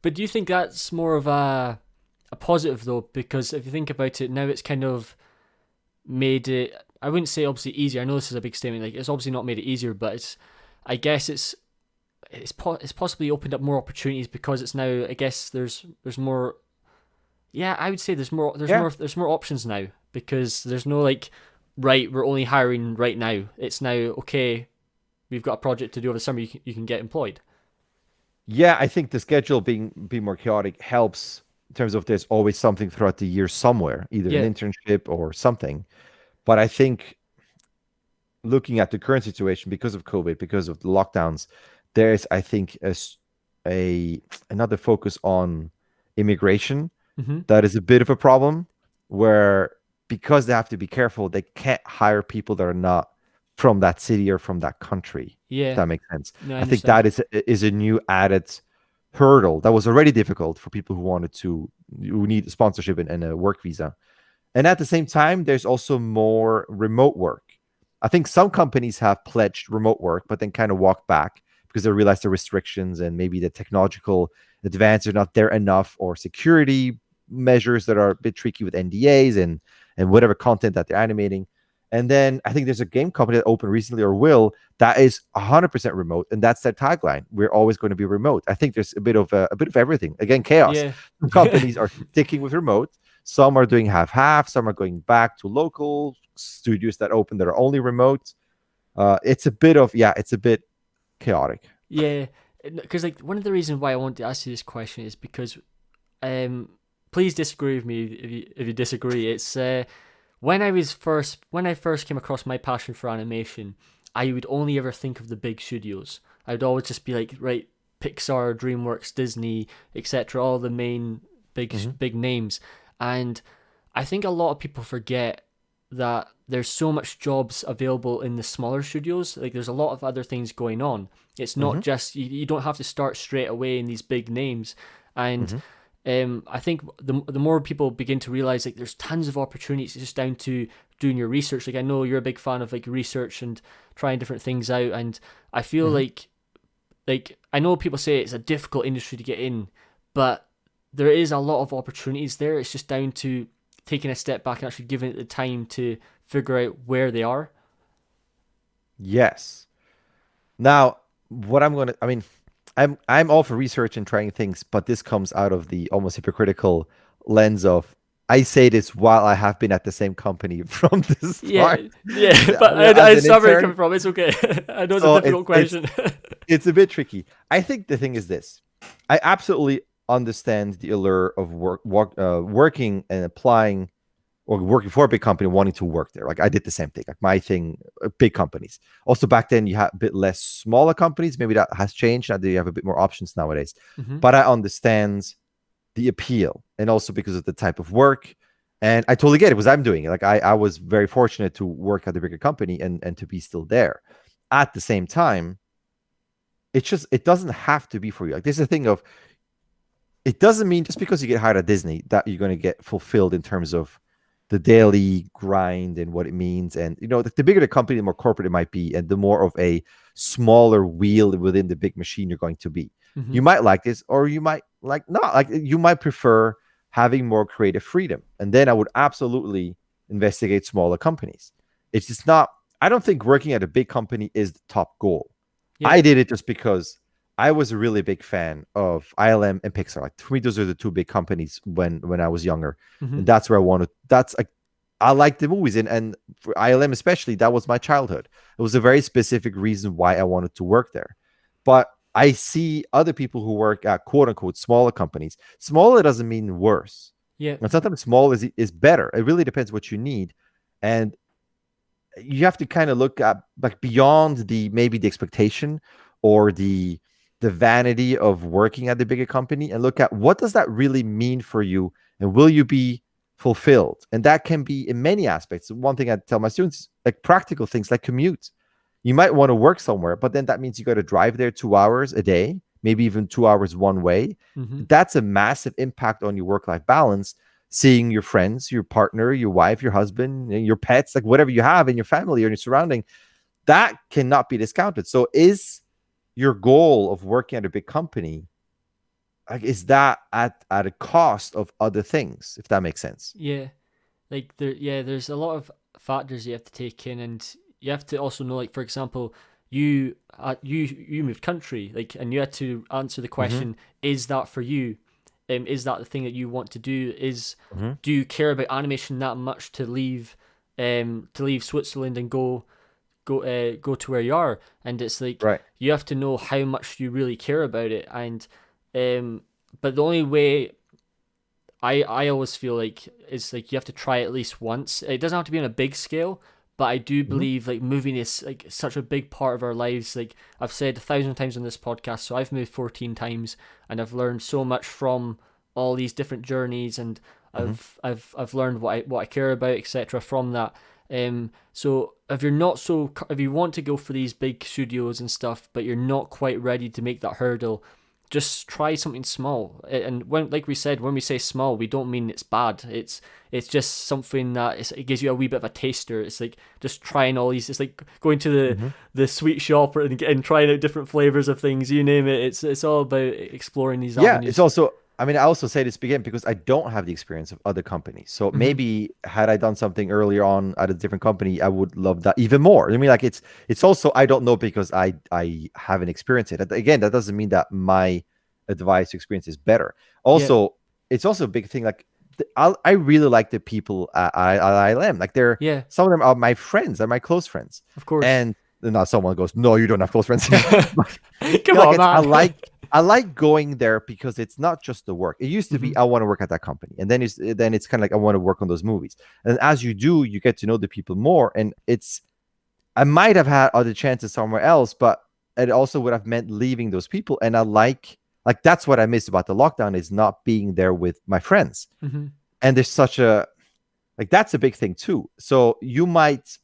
but do you think that's more of a positive though? Because if you think about it, now it's kind of made it. I wouldn't say obviously easier. I know this is a big statement. Like it's obviously not made it easier, but it's. I guess it's possibly opened up more opportunities because it's now. I guess there's more. Yeah, I would say Yeah. there's more options now because there's no like, right, we're only hiring right now. It's now okay. We've got a project to do over the summer. You can get employed. Yeah, I think the schedule being more chaotic helps in terms of there's always something throughout the year somewhere, either an Yeah. internship or something. But I think looking at the current situation because of COVID, because of the lockdowns, there's I think a another focus on immigration Mm-hmm. that is a bit of a problem where because they have to be careful, they can't hire people that are not from that city or from that country. If Yeah. that makes sense. No, I I think understand. that is a new added hurdle that was already difficult for people who need a sponsorship and a work visa. And at the same time, there's also more remote work. I think some companies have pledged remote work, but then kind of walked back because they realized the restrictions and maybe the technological advances are not there enough, or security measures that are a bit tricky with NDAs and whatever content that they're animating. And then I think there's a game company that opened recently or will that is 100% remote, and that's their tagline. We're always going to be remote. I think there's a bit of everything. Again, chaos. Yeah. Some companies are sticking with remote. Some are doing half. Some are going back to local studios that open that are only remote. It's a bit chaotic. Yeah, because like one of the reasons why I want to ask you this question is because, please disagree with me if you disagree. It's when I first came across my passion for animation, I would only ever think of the big studios. I would always just be like, right, Pixar, DreamWorks, Disney, etc., all the main big names. And I think a lot of people forget that there's so much jobs available in the smaller studios. Like there's a lot of other things going on. It's not just you don't have to start straight away in these big names. And I think the more people begin to realize like there's tons of opportunities, it's just down to doing your research. Like I know you're a big fan of like research and trying different things out, and I feel like I know people say it's a difficult industry to get in, but there is a lot of opportunities there. It's just down to taking a step back and actually giving it the time to figure out where they are. Yes. Now, I mean, I'm all for research and trying things, but this comes out of the almost hypocritical lens of I say this while I have been at the same company from the Yeah, start. yeah, but I As an saw where you're intern. coming from. It's okay. I know it's So a difficult question. it's a bit tricky. I think the thing is this: I absolutely understand the allure of working and applying or working for a big company, wanting to work there. Like I did the same thing. Like my thing, big companies. Also back then, you had a bit less smaller companies. Maybe that has changed. Now you have a bit more options nowadays. Hmm. But I understand the appeal, and also because of the type of work. And I totally get it because I'm doing it. Like I was very fortunate to work at a bigger company and to be still there. At the same time, it doesn't have to be for you. Like there's a thing of it doesn't mean just because you get hired at Disney that you're going to get fulfilled in terms of the daily grind and what it means. And the bigger the company, the more corporate it might be, and the more of a smaller wheel within the big machine you're going to be. Hmm. You might like this, or you might like not. Like you might prefer having more creative freedom, and then I would absolutely investigate smaller companies. It's just not. I don't think working at a big company is the top goal. Yeah. I did it just because I was a really big fan of ILM and Pixar. Like for me, those are the two big companies when I was younger, Hmm. and that's where I wanted. That's like I like the movies, and for ILM especially, that was my childhood. It was a very specific reason why I wanted to work there. But I see other people who work at quote unquote smaller companies. Smaller doesn't mean worse, Yeah. and sometimes small is better. It really depends what you need, and you have to kind of look at like beyond the maybe the expectation or the vanity of working at the bigger company and look at what does that really mean for you, and will you be fulfilled? And that can be in many aspects. One thing I tell my students, like practical things like commute. You might want to work somewhere, but then that means you got to drive there 2 hours a day, maybe even 2 hours one way. Hmm. That's a massive impact on your work-life balance. Seeing your friends, your partner, your wife, your husband, your pets, like whatever you have in your family or in your surrounding, that cannot be discounted. So is your goal of working at a big company, like is that at a cost of other things, if that makes sense? Yeah. Like there's a lot of factors you have to take in, and you have to also know, like for example, you moved country, like, and you had to answer the Mm-hmm. question: is that for you? Is that the thing that you want to do? Mm-hmm. Do you care about animation that much to leave Switzerland and go to where you are? And it's like Right. you have to know how much you really care about it, and but the only way I always feel like is like you have to try at least once. It doesn't have to be on a big scale, but I do Mm-hmm. believe like moving is like such a big part of our lives. Like I've said 1,000 times on this podcast, so I've moved 14 times, and I've learned so much from all these different journeys, and Mm-hmm. I've learned what I care about, etc. from that. So if you're not so if you want to go for these big studios and stuff, but you're not quite ready to make that hurdle, just try something small. And when, like we said, when we say small, we don't mean it's bad. It's just something that it gives you a wee bit of a taster. It's like just trying all these. It's like going to Mm-hmm. the sweet shop and trying out different flavors of things. You name it. It's all about exploring these Yeah, it's avenues. also, I mean, I also say this again because I don't have the experience of other companies. So Hmm. maybe had I done something earlier on at a different company, I would love that even more. I mean, like it's also I don't know because I haven't experienced it. Again, that doesn't mean that my advice experience is better. Yeah, Also, it's also a big thing. Like I really like the people at ILM. Like they're yeah, some of them are my friends, are my close friends, of course. and And now someone goes, no, you don't have close friends. But, Come like on, man. I like going there because it's not just the work. It used to be I want to work at that company, and then it's kind of like I want to work on those movies. And as you do, you get to know the people more. And I might have had other chances somewhere else, but it also would have meant leaving those people. And I like that's what I miss about the lockdown, is not being there with my friends. And there's such a that's a big thing too. So you might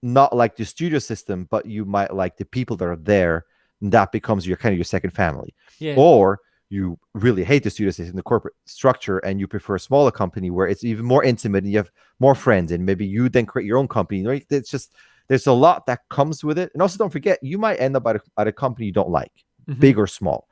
not like the studio system, but you might like the people that are there. And that becomes your kind of your second family. Yeah. Or you really hate the studio system, the corporate structure, and you prefer a smaller company where it's even more intimate and you have more friends, and maybe you then create your own company. Right? It's just, there's a lot that comes with it. And also, don't forget, you might end up at a company you don't like, big or small.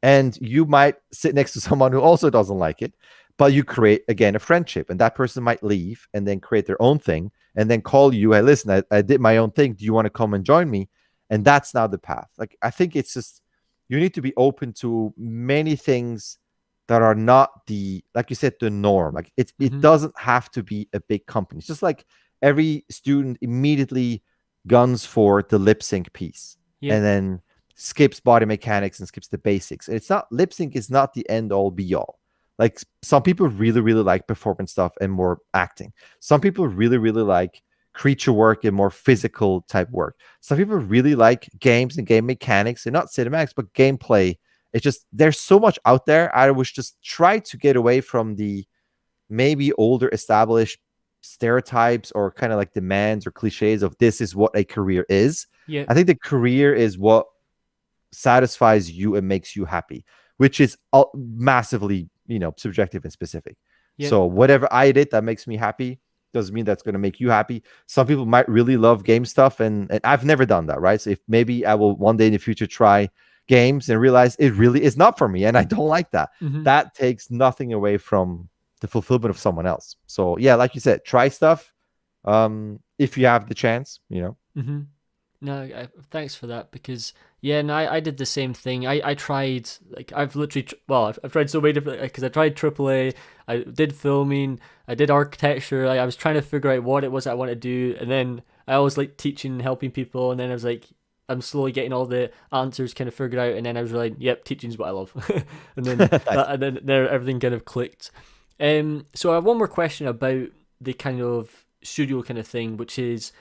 And you might sit next to someone who also doesn't like it, but you create, again, a friendship. And that person might leave and then create their own thing and then call you, hey, listen, I did my own thing. Do you want to come and join me? And that's now the path. Like, I think it's just, you need to be open to many things that are not the, like you said, the norm. Like it doesn't have to be a big company. It's just like every student immediately guns for the lip sync piece and then skips body mechanics and skips the basics. And it's not, lip sync is not the end all be all. Like some people really, really like performance stuff and more acting. Some people really, really like creature work and more physical type work. Some people really like games and game mechanics, and not cinematics, but gameplay. It's just, there's so much out there. I was just try to get away from the maybe older established stereotypes or kind of like demands or cliches of this is what a career is. Yeah. I think the career is what satisfies you and makes you happy, which is massively, subjective and specific. So whatever I did that makes me happy doesn't mean that's going to make you happy. Some people might really love game stuff, and I've never done that, right? So if maybe I will one day in the future try games and realize it really is not for me and I don't like that. That takes nothing away from the fulfillment of someone else. So yeah, like you said, try stuff if you have the chance, No, thanks for that, because I did the same thing. I tried, like, I've literally I've tried so many different, because I tried AAA, I did filming, I did architecture. I was trying to figure out what it was I want to do, and then I always like teaching and helping people, and then I was like, I'm slowly getting all the answers kind of figured out, and then I was like, yep, teaching's what I love. and then everything kind of clicked. So I have one more question about the kind of studio kind of thing, which is,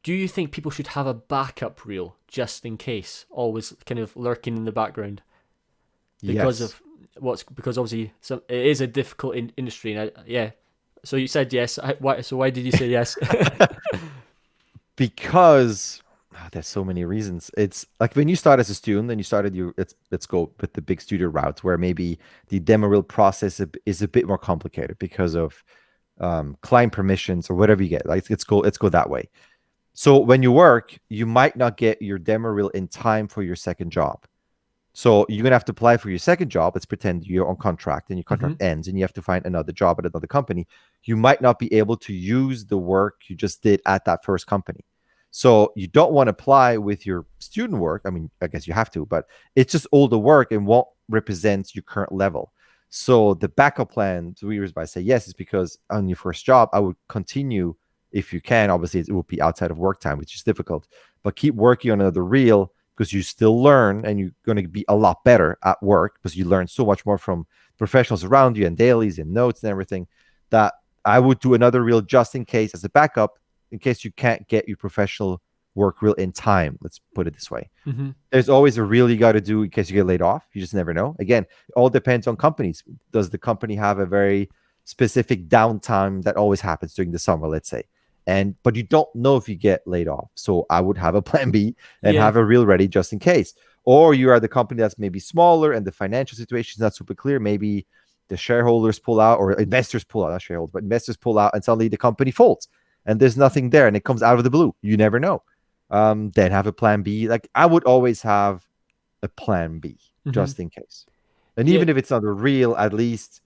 do you think people should have a backup reel just in case, always kind of lurking in the background? Because because obviously it is a difficult industry, and So you said yes. So why did you say yes? Because there's so many reasons. It's like when you start as a student and you started let's go with the big studio route, where maybe the demo reel process is a bit more complicated because of client permissions or whatever you get. Like let's go that way. So when you work, you might not get your demo reel in time for your second job. So you're going to have to apply for your second job. Let's pretend you're on contract and your contract ends and you have to find another job at another company. You might not be able to use the work you just did at that first company. So you don't want to apply with your student work. I mean, I guess you have to, but it's just older work and won't represent your current level. So the backup plan, the reasons why I say yes is because on your first job, I would continue. If you can, obviously it will be outside of work time, which is difficult, but keep working on another reel because you still learn and you're going to be a lot better at work because you learn so much more from professionals around you and dailies and notes and everything, that I would do another reel just in case as a backup, in case you can't get your professional work reel in time. Let's put it this way. There's always a reel you got to do in case you get laid off. You just never know. Again, it all depends on companies. Does the company have a very specific downtime that always happens during the summer, let's say? But you don't know if you get laid off. So I would have a plan B and have a reel ready just in case. Or you are the company that's maybe smaller and the financial situation is not super clear. Maybe the shareholders pull out, or investors pull out, not shareholders, but investors pull out, and suddenly the company folds and there's nothing there and it comes out of the blue. You never know. Then have a plan B. Like I would always have a plan B just in case. And even if it's not a reel, at least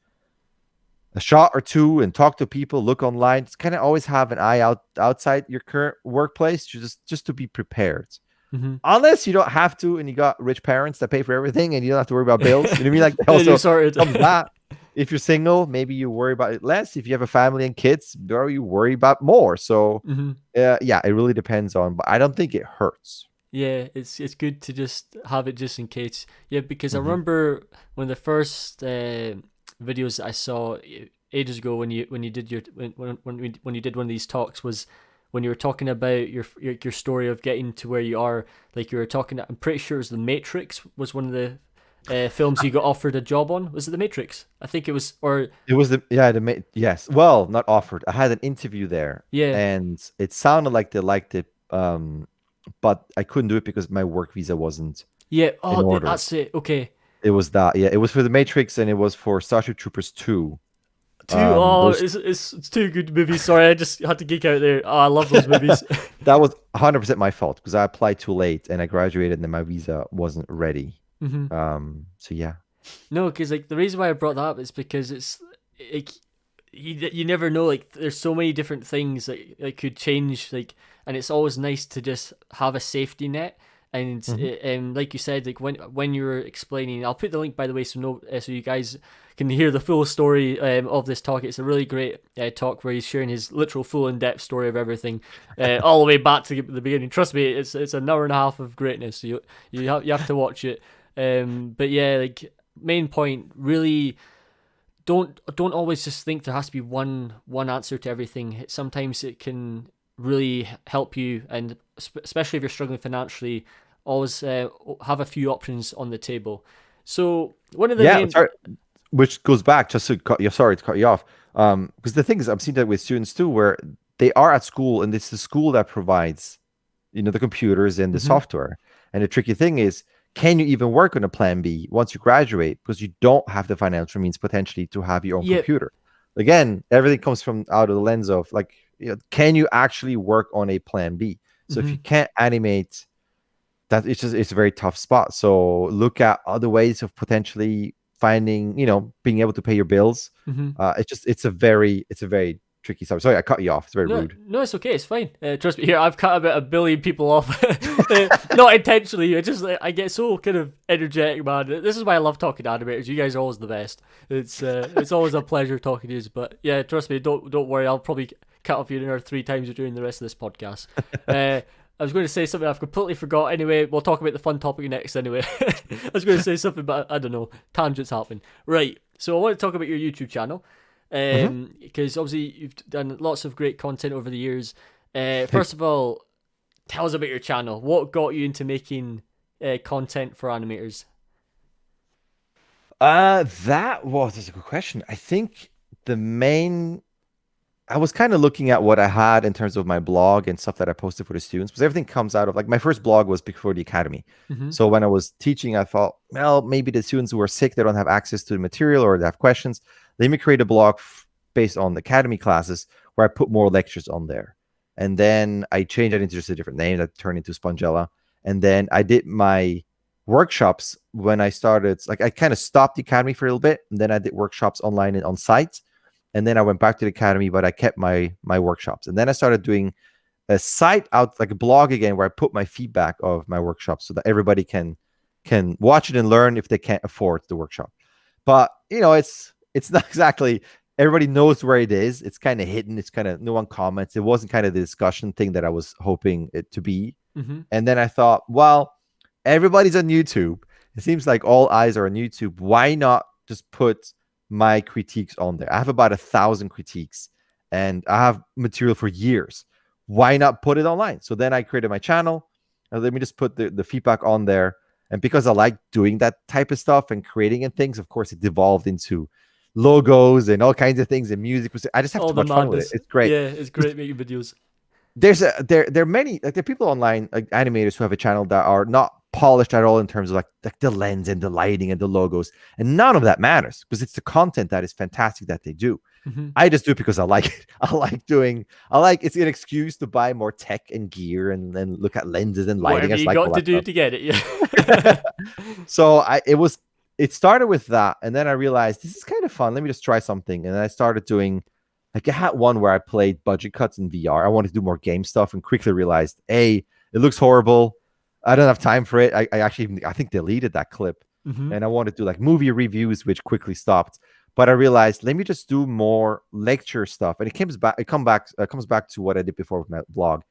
a shot or two, and talk to people, look online. Just kind of always have an eye outside your current workplace, just to be prepared. Unless you don't have to, and you got rich parents that pay for everything, and you don't have to worry about bills. You know what I mean? Like also comes that. if you're single, maybe you worry about it less. If you have a family and kids, you worry about more. So Mm-hmm. yeah, it really depends on, but I don't think it hurts. Yeah, it's good to just have it just in case. Yeah, because I Hmm. remember one of the first videos I saw ages ago when you did your when you did one of these talks was when you were talking about your story of getting to where you are. Like you were talking, I'm pretty sure it was The Matrix was one of the films you got offered a job on. Was it The Matrix? I think it was, or It was yes. Well, not offered. I had an interview there, yeah, and it sounded like they liked it, but I couldn't do it because my work visa wasn't yeah. in Oh, order. that's it. Okay. It was that, yeah. It was for The Matrix, and it was for Starship Troopers 2. Two. Oh, Those it's two good movies. Sorry, I just had to geek out there. Oh, I love those movies. that was 100% my fault because I applied too late and I graduated and then my visa wasn't ready. Hmm. So yeah. No, because like the reason why I brought that up is because it's like you never know. Like there's so many different things that could change. Like, and it's always nice to just have a safety net. And Mhm. like you said, like when you were explaining, I'll put the link by the way, so so you guys can hear the full story of this talk. It's a really great talk where he's sharing his literal full in depth story of everything, all the way back to the beginning. Trust me, it's an hour and a half of greatness. So you have to watch it. But yeah, like main point, really don't always just think there has to be one answer to everything. Sometimes it can really help you, and especially if you're struggling financially, always have a few options on the table. So one of the Yeah, main sorry. Which goes back just to cut you. Sorry to cut you off. Because the thing is, I've seen that with students too, where they are at school and it's the school that provides, the computers and the Mhm. software. And the tricky thing is, can you even work on a plan B once you graduate? Because you don't have the financial means potentially to have your own Yeah. computer. Again, everything comes from out of the lens of like, can you actually work on a plan B? So if you Mhm. can't animate, that it's a very tough spot. So look at other ways of potentially finding, being able to pay your bills. Mhm. It's a very tricky subject. Sorry, I cut you off. It's very No, rude. no, it's okay. It's fine. Trust me. Here, I've cut about a billion people off, not intentionally. I just I get so kind of energetic, man. This is why I love talking to animators. You guys are always the best. It's always a pleasure talking to you. But yeah, trust me. Don't worry. I'll probably cut off you another 3 times during the rest of this podcast. I was going to say something I've completely forgot. Anyway, we'll talk about the fun topic next. Anyway, I was going to say something, but I don't know. Tangents happen. Right. So I want to talk about your YouTube channel. Mhm. Because obviously you've done lots of great content over the years. First of all, tell us about your channel. What got you into making content for animators? That's a good question. I think the main I was kind of looking at what I had in terms of my blog and stuff that I posted for the students, because everything comes out of like my first blog was before the academy. Mm-hmm. So when I was teaching, I thought, well, maybe the students who are sick, they don't have access to the material or they have questions. Let me create a blog based on the academy classes where I put more lectures on there. And then I changed it into just a different name that turned into Spongella. And then I did my workshops when I started, like I kind of stopped the academy for a little bit. And then I did workshops online and on site, and then I went back to the academy, but I kept my workshops. And then I started doing a site out, like a blog again, where I put my feedback of my workshops so that everybody can watch it and learn if they can't afford the workshop. But it's not exactly everybody knows where it is. It's kind of hidden. It's kind of no one comments. It wasn't kind of the discussion thing that I was hoping it to be. Mm-hmm. And then I thought, well, everybody's on YouTube. It seems like all eyes are on YouTube. Why not just put my critiques on there? I have about 1,000 critiques and I have material for years. Why not put it online? So then I created my channel and let me just put the feedback on there. And because I like doing that type of stuff and creating and things, of course, it devolved into logos and all kinds of things and music. I just have All too the much fun with it. madness. It's great. Yeah, it's great making videos. There are many, like, there are people online, like animators who have a channel that are not polished at all in terms of like the lens and the lighting and the logos, and none of that matters because it's the content that is fantastic that they do. Mm-hmm. I just do it because I like it. It's an excuse to buy more tech and gear and look at lenses and lighting. I Whatever just you like all got to that do stuff. to get it. Yeah. So it started with that, and then I realized this is kind of fun. Let me just try something, and then I started doing, like, I had one where I played budget cuts in VR. I wanted to do more game stuff, and quickly realized, it looks horrible. I don't have time for it. I think deleted that clip, Mm-hmm. and I wanted to do like movie reviews, which quickly stopped. But I realized, let me just do more lecture stuff. And comes back to what I did before with my blog.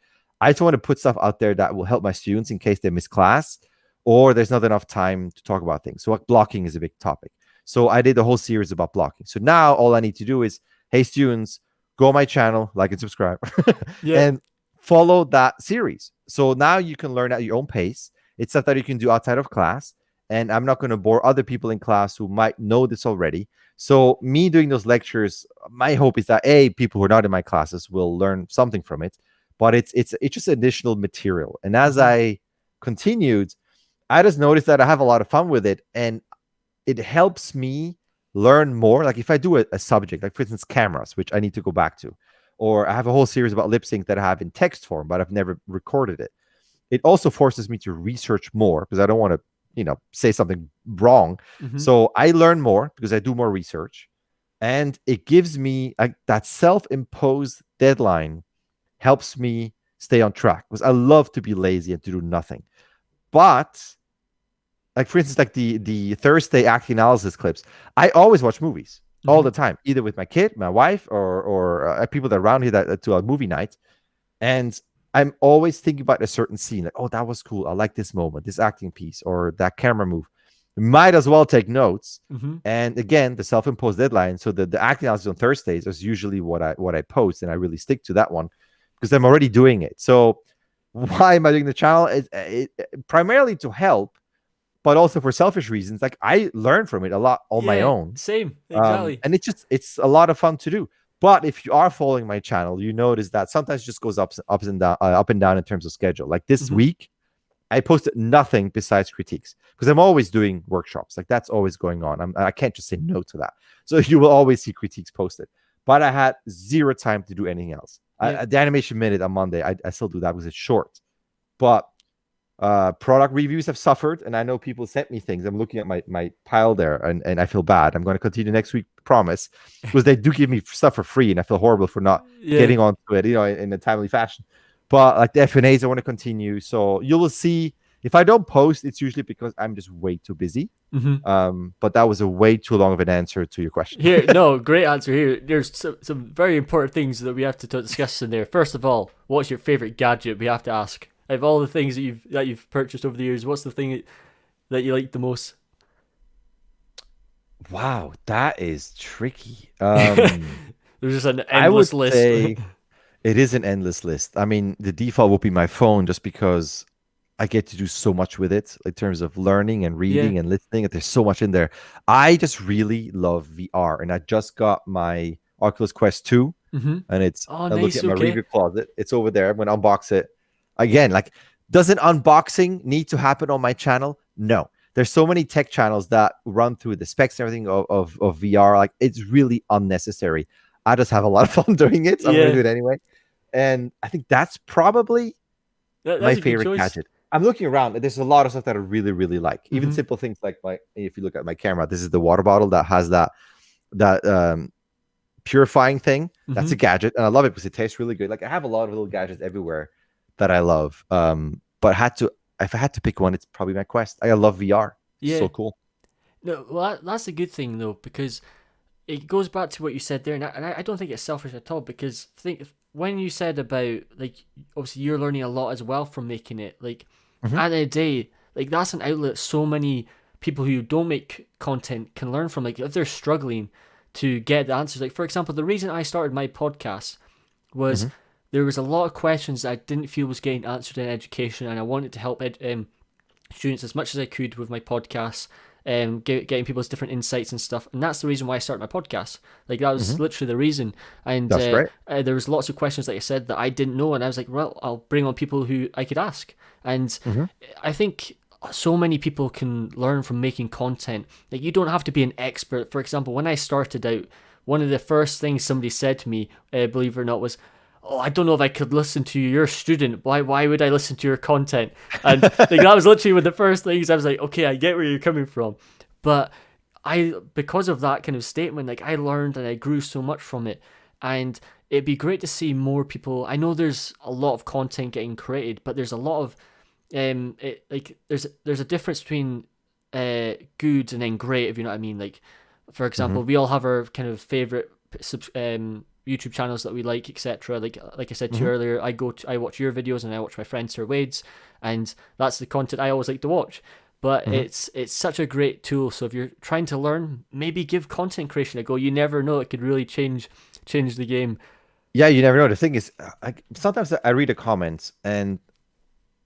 I just want to put stuff out there that will help my students in case they miss class or there's not enough time to talk about things. So like blocking is a big topic. So I did the whole series about blocking. So now all I need to do is, hey, students, go on my channel, like and subscribe, Yeah. and follow that series. So now you can learn at your own pace. It's stuff that you can do outside of class. And I'm not going to bore other people in class who might know this already. So me doing those lectures, my hope is that people who are not in my classes will learn something from it. But it's just additional material. And as I continued, I just noticed that I have a lot of fun with it, and it helps me learn more. Like if I do a subject, like for instance, cameras, which I need to go back to, or I have a whole series about lip sync that I have in text form, but I've never recorded it. It also forces me to research more because I don't want to, say something wrong. So I learn more because I do more research, and it gives me that self-imposed deadline helps me stay on track because I love to be lazy and to do nothing. But like for instance, like the Thursday acting analysis clips, I always watch movies all the time, either with my kid, my wife, or people that are around here that to a movie night. And I'm always thinking about a certain scene, like, oh, that was cool. I like this moment, this acting piece, or that camera move. Might as well take notes. And again, the self-imposed deadline. So the acting analysis on Thursdays is usually what I post, and I really stick to that one because I'm already doing it. So why am I doing the channel? It primarily to help, but also for selfish reasons. Like I learn from it a lot on my own. Same, exactly. And it's a lot of fun to do. But if you are following my channel, you notice that sometimes it just goes up and down in terms of schedule. Like this week, I posted nothing besides critiques because I'm always doing workshops. Like that's always going on. I can't just say no to that. So you will always see critiques posted. But I had zero time to do anything else. The Animation Minute on Monday, I still do that because it's short. But product reviews have suffered, and I know people sent me things. I'm looking at my pile there, and I feel bad. I'm going to continue next week, promise, because they do give me stuff for free, and I feel horrible for not getting onto it, in a timely fashion. But like the FNAs, I want to continue. So you will see if I don't post, it's usually because I'm just way too busy. But that was a way too long of an answer to your question. Here, no, great answer here. There's some very important things that we have to discuss in there. First of all, what's your favorite gadget? We have to ask. Out of all the things that you've purchased over the years, what's the thing that you like the most? Wow, that is tricky. There's just an endless list. Say it is an endless list. I mean, the default would be my phone just because I get to do so much with it in terms of learning and reading and listening. There's so much in there. I just really love VR, and I just got my Oculus Quest 2, and it's I look at my review closet. It's over there. I'm going to unbox it. Again, like, does an unboxing need to happen on my channel? No. There's so many tech channels that run through the specs and everything of VR. Like, it's really unnecessary. I just have a lot of fun doing it. So I'm going to do it anyway. And I think that's probably my favorite gadget. I'm looking around. There's a lot of stuff that I really, really like. Even simple things like if you look at my camera, this is the water bottle that has that purifying thing. That's a gadget. And I love it because it tastes really good. Like, I have a lot of little gadgets everywhere that I love. But if I had to pick one, it's probably my Quest. I love VR. It's so cool. No, well, that's a good thing though, because it goes back to what you said there, and I don't think it's selfish at all, because when you said about, like, obviously you're learning a lot as well from making it, like, at the end of the day, like, that's an outlet so many people who don't make content can learn from. Like, if they're struggling to get the answers, like, for example, the reason I started my podcast was there was a lot of questions that I didn't feel was getting answered in education, and I wanted to help students as much as I could with my podcast, getting people's different insights and stuff. And that's the reason why I started my podcast. Like, that was literally the reason. And that's great. There was lots of questions, like I said, that I didn't know, and I was like, well, I'll bring on people who I could ask. And I think so many people can learn from making content. Like, you don't have to be an expert. For example, when I started out, one of the first things somebody said to me, believe it or not, was, oh, I don't know if I could listen to you. You're a student. Why would I listen to your content? And like, that was literally one of the first things I was like, okay, I get where you're coming from. But because of that kind of statement, like, I learned and I grew so much from it. And it'd be great to see more people. I know there's a lot of content getting created, but there's a lot of there's a difference between good and then great, if you know what I mean. Like, For example, we all have our kind of favorite YouTube channels that we like, etc. Like I said to you earlier, I watch your videos and I watch my friend Sir Wade's, and that's the content I always like to watch. But it's such a great tool. So if you're trying to learn, maybe give content creation a go. You never know; it could really change the game. Yeah, you never know. The thing is, sometimes I read a comment and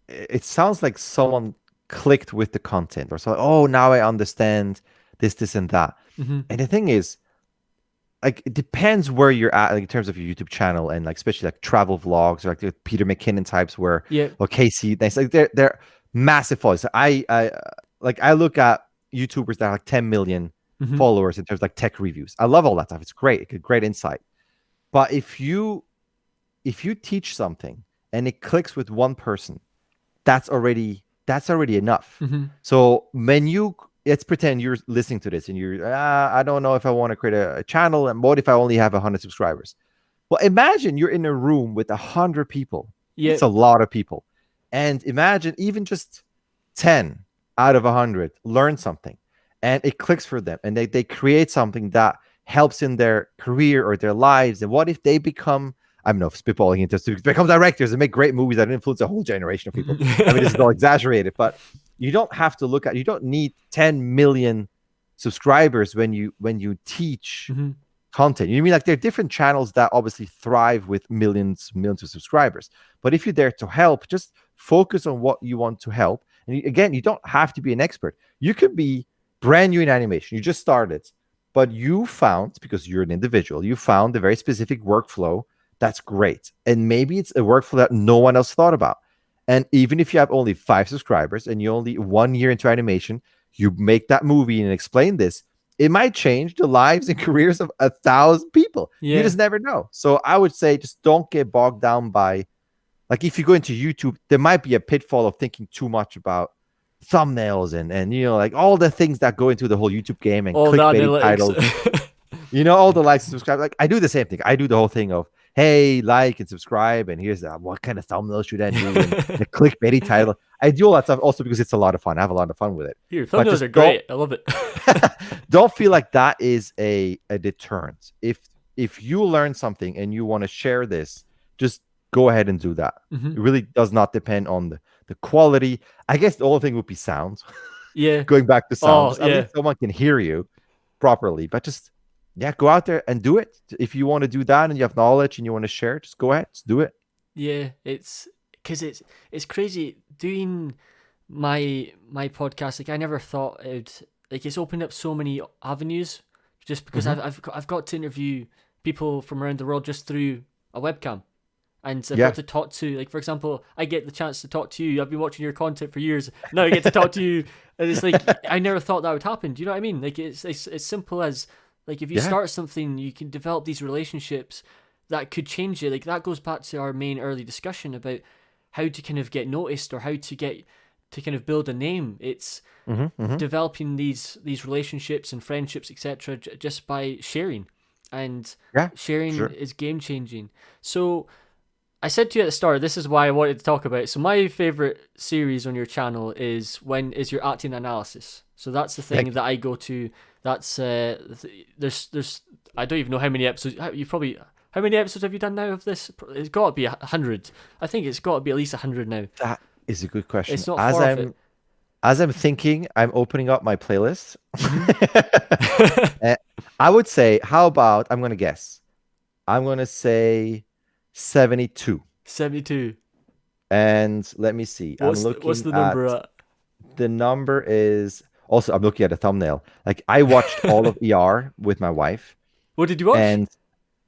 it sounds like someone clicked with the content, or so. Oh, now I understand this, and that. And the thing is, like, it depends where you're at, like, in terms of your YouTube channel, and like especially like travel vlogs or like the Peter McKinnon types, where or Casey, like they're massive followers. I look at YouTubers that have like 10 million followers in terms of like tech reviews. I love all that stuff. It's great. It's great insight. But if you teach something and it clicks with one person, that's already enough. So when let's pretend you're listening to this and you're, I don't know if I want to create a channel, and what if I only have 100 subscribers? Well, imagine you're in a room with 100 people. It's a lot of people. And imagine even just 10 out of 100 learn something and it clicks for them, and they create something that helps in their career or their lives. And what if they become, I don't know, spitballing into become directors and make great movies that influence a whole generation of people? I mean, this is all exaggerated, but you don't have to you don't need 10 million subscribers when you teach content. You mean, like, there are different channels that obviously thrive with millions of subscribers. But if you're there to help, just focus on what you want to help. And again, you don't have to be an expert. You could be brand new in animation. You just started, but you found, because you're an individual, you found a very specific workflow that's great. And maybe it's a workflow that no one else thought about. And even if you have only 5 subscribers and you're only 1 year into animation, you make that movie and explain this, it might change the lives and careers of 1,000 people. You just never know. So I would say, just don't get bogged down by, like, if you go into YouTube, there might be a pitfall of thinking too much about thumbnails and you know, like all the things that go into the whole YouTube game, and clickbait titles. You know, all the likes and subscribe. Like, I do the same thing. I do the whole thing of, hey, like and subscribe, and here's what kind of thumbnail should I do, and the clickbaity title. I do all that stuff also because it's a lot of fun. I have a lot of fun with it. Your thumbnails are great. I love it. Don't feel like that is a deterrent. If you learn something and you want to share this, just go ahead and do that. It really does not depend on the quality. I guess the only thing would be sound. Yeah. Going back to sound. At least someone can hear you properly. But just, go out there and do it. If you want to do that and you have knowledge and you want to share it, just go ahead. Just do it. Yeah, it's because it's crazy doing my podcast. Like, I never thought it's opened up so many avenues, just because I've got to interview people from around the world just through a webcam. And I've got to talk to, like, for example, I get the chance to talk to you. I've been watching your content for years. Now I get to talk to you. And it's like, I never thought that would happen. Do you know what I mean? Like, it's as simple as, like, if you start something, you can develop these relationships that could change it. Like, that goes back to our main early discussion about how to kind of get noticed, or how to get to kind of build a name. It's developing these relationships and friendships, etc., just by sharing. And sharing is game changing. So I said to you at the start, this is why I wanted to talk about it. So my favorite series on your channel is your acting analysis. So that's the thing that I go to. That's there's I don't even know how many episodes. How many episodes have you done now of this? It's got to be 100. I think it's got to be at least 100 now. That is a good question. It's not far off it. As I'm thinking, I'm opening up my playlist. I would say, how about, I'm going to guess. I'm going to say 72. 72. And let me see. What's the number at? The number is, also, I'm looking at a thumbnail. Like, I watched all of ER with my wife. What did you watch? And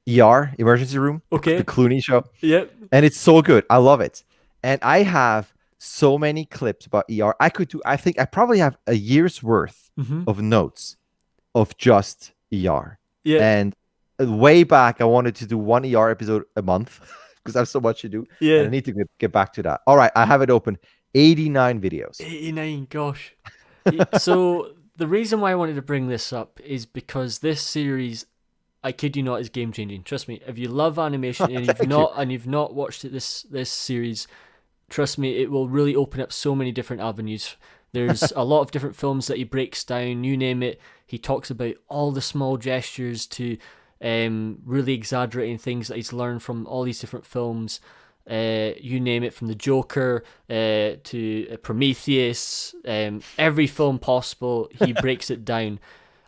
ER, Emergency Room. Okay. The Clooney show. Yep. And it's so good. I love it. And I have so many clips about ER. I think I probably have a year's worth of notes of just ER. Yeah. And way back, I wanted to do one ER episode a month because I have so much to do. Yeah. And I need to get back to that. All right. I have it open. 89 videos. 89, gosh. So the reason why I wanted to bring this up is because this series, I kid you not, is game changing. Trust me. If you love animation and you've not watched this series, trust me, it will really open up so many different avenues. There's a lot of different films that he breaks down. You name it, he talks about all the small gestures to really exaggerating things that he's learned from all these different films. You name it, from the Joker to Prometheus, every film possible, he breaks it down.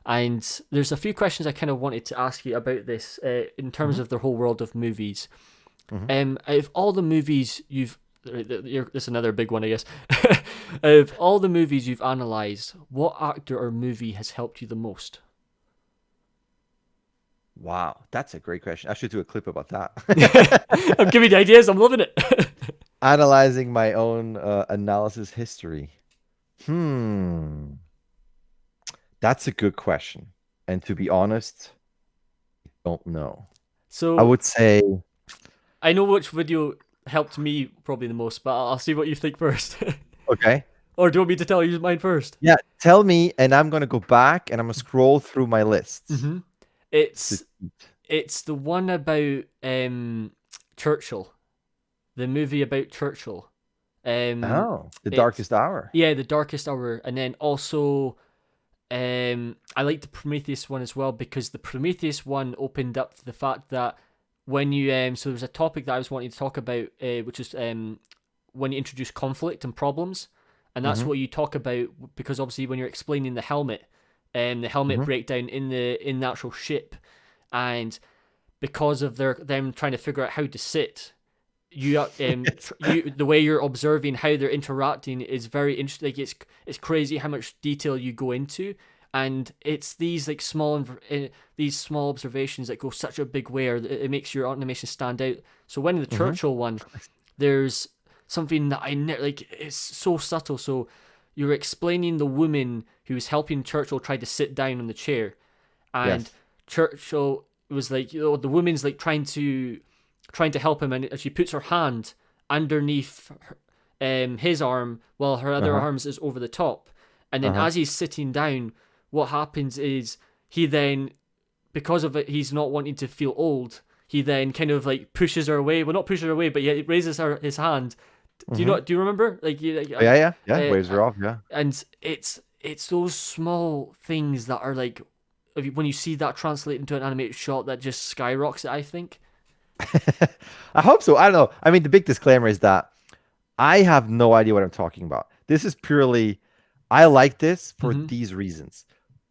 And there's a few questions I kind of wanted to ask you about this in terms of the whole world of movies. Out of all the movies this is another big one, I guess. Out of all the movies you've analysed, what actor or movie has helped you the most? Wow, that's a great question. I should do a clip about that. I'm giving you ideas. I'm loving it. Analyzing my own analysis history. That's a good question. And to be honest, I don't know. So I would say, I know which video helped me probably the most, but I'll see what you think first. okay. Or do you want me to tell you mine first? Yeah, tell me, and I'm going to go back and I'm going to scroll through my lists. It's the one about Churchill. The movie about Churchill. The Darkest Hour. Yeah, The Darkest Hour. And then also, I like the Prometheus one as well, because the Prometheus one opened up to the fact that when you so there's a topic that I was wanting to talk about, which is when you introduce conflict and problems, and that's what you talk about, because obviously when you're explaining the helmet breakdown in the actual ship, and because of them trying to figure out how to sit, the way you're observing how they're interacting is very interesting. Like it's crazy how much detail you go into. And it's these like small observations that go such a big way, or it makes your animation stand out. So when in the Churchill one, there's something that it's so subtle. So you're explaining the woman who's helping Churchill try to sit down on the chair, and Churchill was like, the woman's like trying to help him, and she puts her hand underneath his arm while her other arm is over the top, and then as he's sitting down, what happens is he then, because of it, he's not wanting to feel old. He then kind of like pushes her away. Well, not pushes her away, but yeah, he raises his hand. Do you remember? Yeah. Waves her off. Yeah. And it's those small things that are like, when you see that translate into an animated shot, that just skyrockets it, I think. I hope so. I don't know. I mean, the big disclaimer is that I have no idea what I'm talking about. This is purely, I like this for these reasons.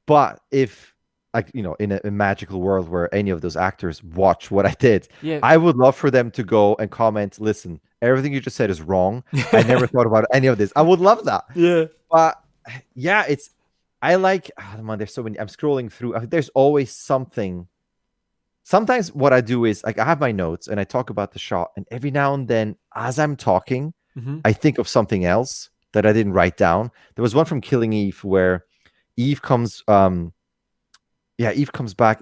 But if, like, in a magical world where any of those actors watch what I did, I would love for them to go and comment, listen, everything you just said is wrong. I never thought about any of this. I would love that. Yeah. But yeah, I like, oh man, there's so many. I'm scrolling through. There's always something. Sometimes what I do is, like, I have my notes and I talk about the shot, and every now and then as I'm talking, I think of something else that I didn't write down. There was one from Killing Eve where Eve comes back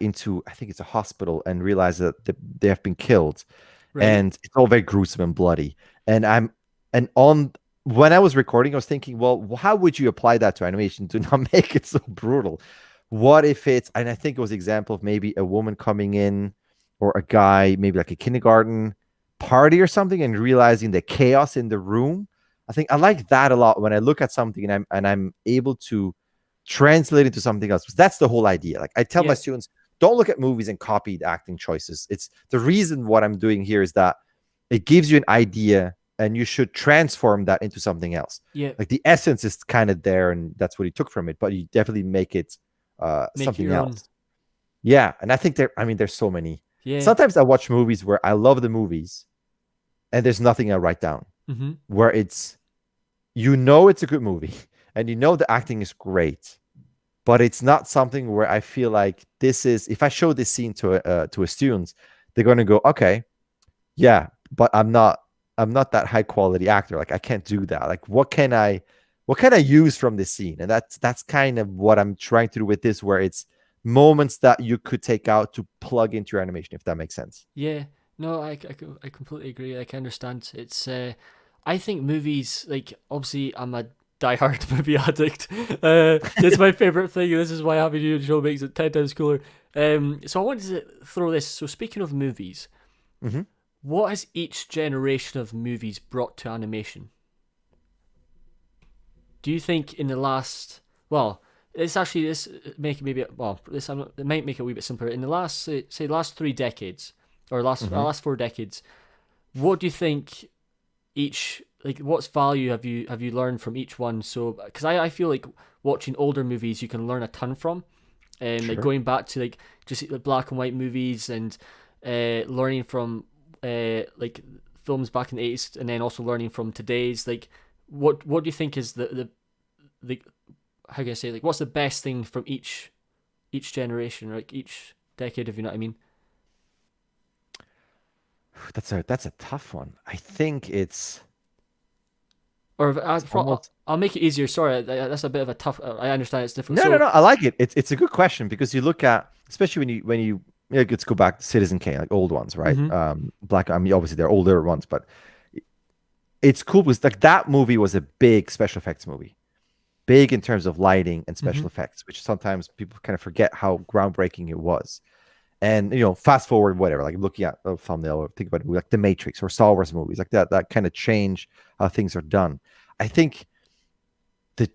into, I think it's a hospital, and realizes that they have been killed. Right. And it's all very gruesome and bloody. And when I was recording, I was thinking, well, how would you apply that to animation to not make it so brutal? What if it's, and I think it was an example of maybe a woman coming in, or a guy, maybe like a kindergarten party or something, and realizing the chaos in the room. I think I like that a lot when I look at something and I'm able to translate it to something else. That's the whole idea. Like, I tell my students, don't look at movies and copy the acting choices. It's the reason what I'm doing here is that it gives you an idea, and you should transform that into something else. Yeah. Like, the essence is kind of there, and that's what he took from it, but you definitely make it something else. Yeah. And I think there's so many. Yeah. Sometimes I watch movies where I love the movies and there's nothing I write down. Where it's a good movie and the acting is great, but it's not something where I feel like this is, if I show this scene to a student, they're going to go, okay, yeah, but I'm not that high quality actor. Like, I can't do that. Like, what can I use from this scene? And that's kind of what I'm trying to do with this, where it's moments that you could take out to plug into your animation, if that makes sense. Yeah. No, I completely agree. Like, I understand. It's I think movies, like, obviously I'm a diehard movie addict. It's my favorite thing. This is why having you on the show makes it 10 times cooler. So I wanted to throw this. So speaking of movies, what has each generation of movies brought to animation? do you think in the last, well, it's actually this make it maybe well this it might make it a wee bit simpler. In the last say last 3 decades or last 4 decades, what do you think each like what's value have you learned from each one? So because I feel like watching older movies you can learn a ton from, like Sure. going back to like just like black and white movies and learning from like films back in the 80s and then also learning from today's like what do you think is the how can I say like what's the best thing from each generation or like each decade if you know what I mean? That's a tough one. I think Or it's almost I'll make it easier. Sorry, that's a bit of a tough. I understand it's difficult. no, no, So no. I like it. It's a good question because you look at, especially when you yeah, let's go back to Citizen Kane, like old ones, right? hmm Black. I mean, obviously they're older ones, but it's cool because like that movie was a big special effects movie, big in terms of lighting and hmm special effects, which sometimes people kind of forget how groundbreaking it was. And fast forward, whatever, like looking at a thumbnail or think about it, like The Matrix or Star Wars movies, like that kind of change how things are done. I think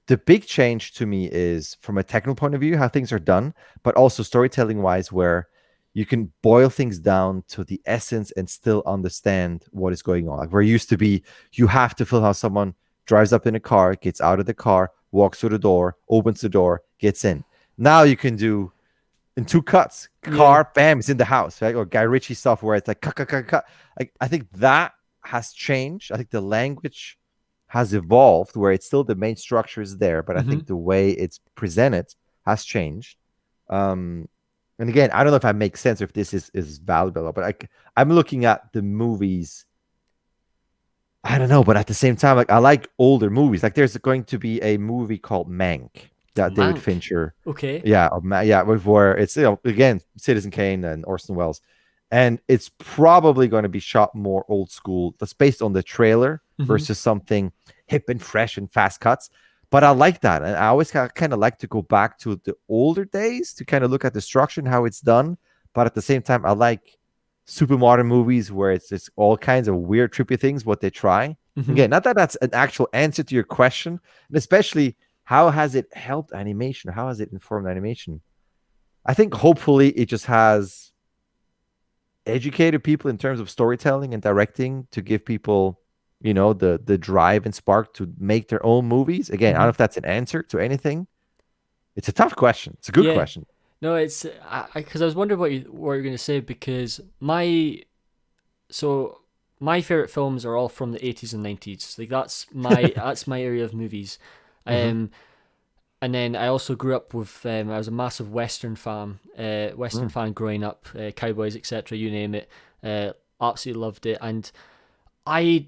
the big change to me is from a technical point of view how things are done, but also storytelling wise, where you can boil things down to the essence and still understand what is going on. Like where it used to be, you have to feel how someone drives up in a car, gets out of the car, walks through the door, opens the door, gets in. Now you can do in 2 cuts. yeah. Car, bam, it's in the house, right? Or Guy Ritchie stuff where it's like cut, cut, cut, cut. Like I think that has changed. I think the language has evolved where it's still the main structure is there, but I hmm think the way it's presented has changed. Um, and again, I don't know if I make sense or if this is valuable, but I'm looking at the movies. I don't know, but at the same time, like I like older movies. Like there's going to be a movie called Mank that David Mank. Fincher, Okay. yeah, yeah, where it's again Citizen Kane and Orson Welles, and it's probably going to be shot more old school. That's based on the trailer hmm versus something hip and fresh and fast cuts. But I like that, and I always kind of like to go back to the older days to kind of look at the structure and how it's done. But at the same time, I like super modern movies where it's just all kinds of weird, trippy things what they try. hmm Again, not that that's an actual answer to your question, and especially how has it helped animation? How has it informed animation? I think hopefully it just has educated people in terms of storytelling and directing to give people, the drive and spark to make their own movies. Again, I don't hmm know if that's an answer to anything. It's a tough question. It's a good Yeah. question. No, it's because I was wondering what you're gonna say because so my favorite films are all from the 80s and 90s. Like that's my area of movies. hmm Um, and then I also grew up with I was a massive Western Mm. fan growing up, cowboys, etc. You name it. Absolutely loved it, and I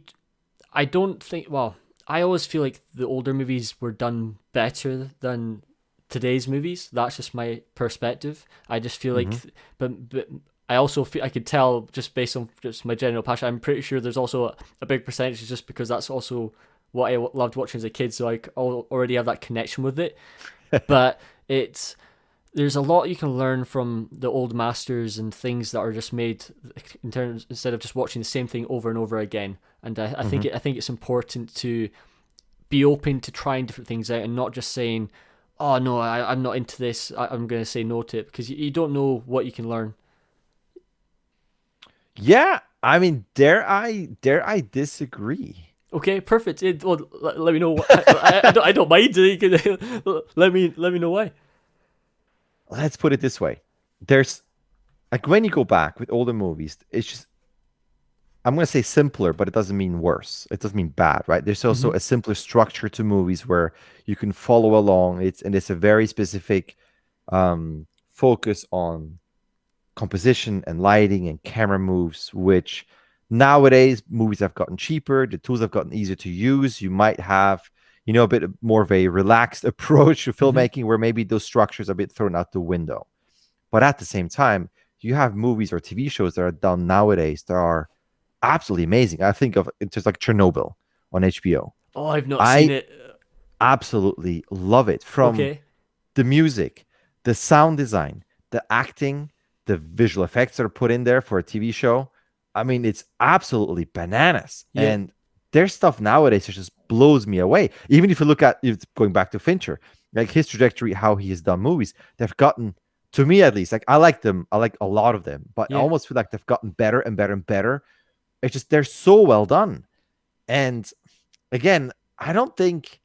I don't think. Well, I always feel like the older movies were done better than today's movies. That's just my perspective. I just feel like, hmm but I also feel I could tell just based on just my general passion. I'm pretty sure there's also a big percentage just because that's also what I loved watching as a kid. So already have that connection with it. But it's there's a lot you can learn from the old masters and things that are just made in terms instead of just watching the same thing over and over again. And hmm I think it's important to be open to trying different things out and not just saying, "Oh no, I'm not into this. I'm going to say no to it," because you don't know what you can learn. Yeah, I mean, dare I disagree? Okay, perfect. Well, let me know. I don't mind. You can, let me know why. Let's put it this way: there's like when you go back with older movies, it's just I'm going to say simpler, but it doesn't mean worse. It doesn't mean bad, right? There's also hmm a simpler structure to movies where you can follow along. It's a very specific focus on composition and lighting and camera moves, which nowadays movies have gotten cheaper. The tools have gotten easier to use. You might have, a bit more of a relaxed approach to hmm filmmaking where maybe those structures are a bit thrown out the window. But at the same time, you have movies or TV shows that are done nowadays that are absolutely amazing. I think of it's just like Chernobyl on HBO. Oh, I've not seen I it. absolutely love it from Okay. the music, the sound design, the acting, the visual effects that are put in there for a TV show. I mean, it's absolutely bananas. Yeah. And their stuff nowadays just blows me away. Even if you look at, if going back to Fincher, like his trajectory, how he has done movies, they've gotten, to me at least, like I like them, I like a lot of them, but I Yeah. almost feel like they've gotten better and better and better. It's just they're so well done. And again, I don't think,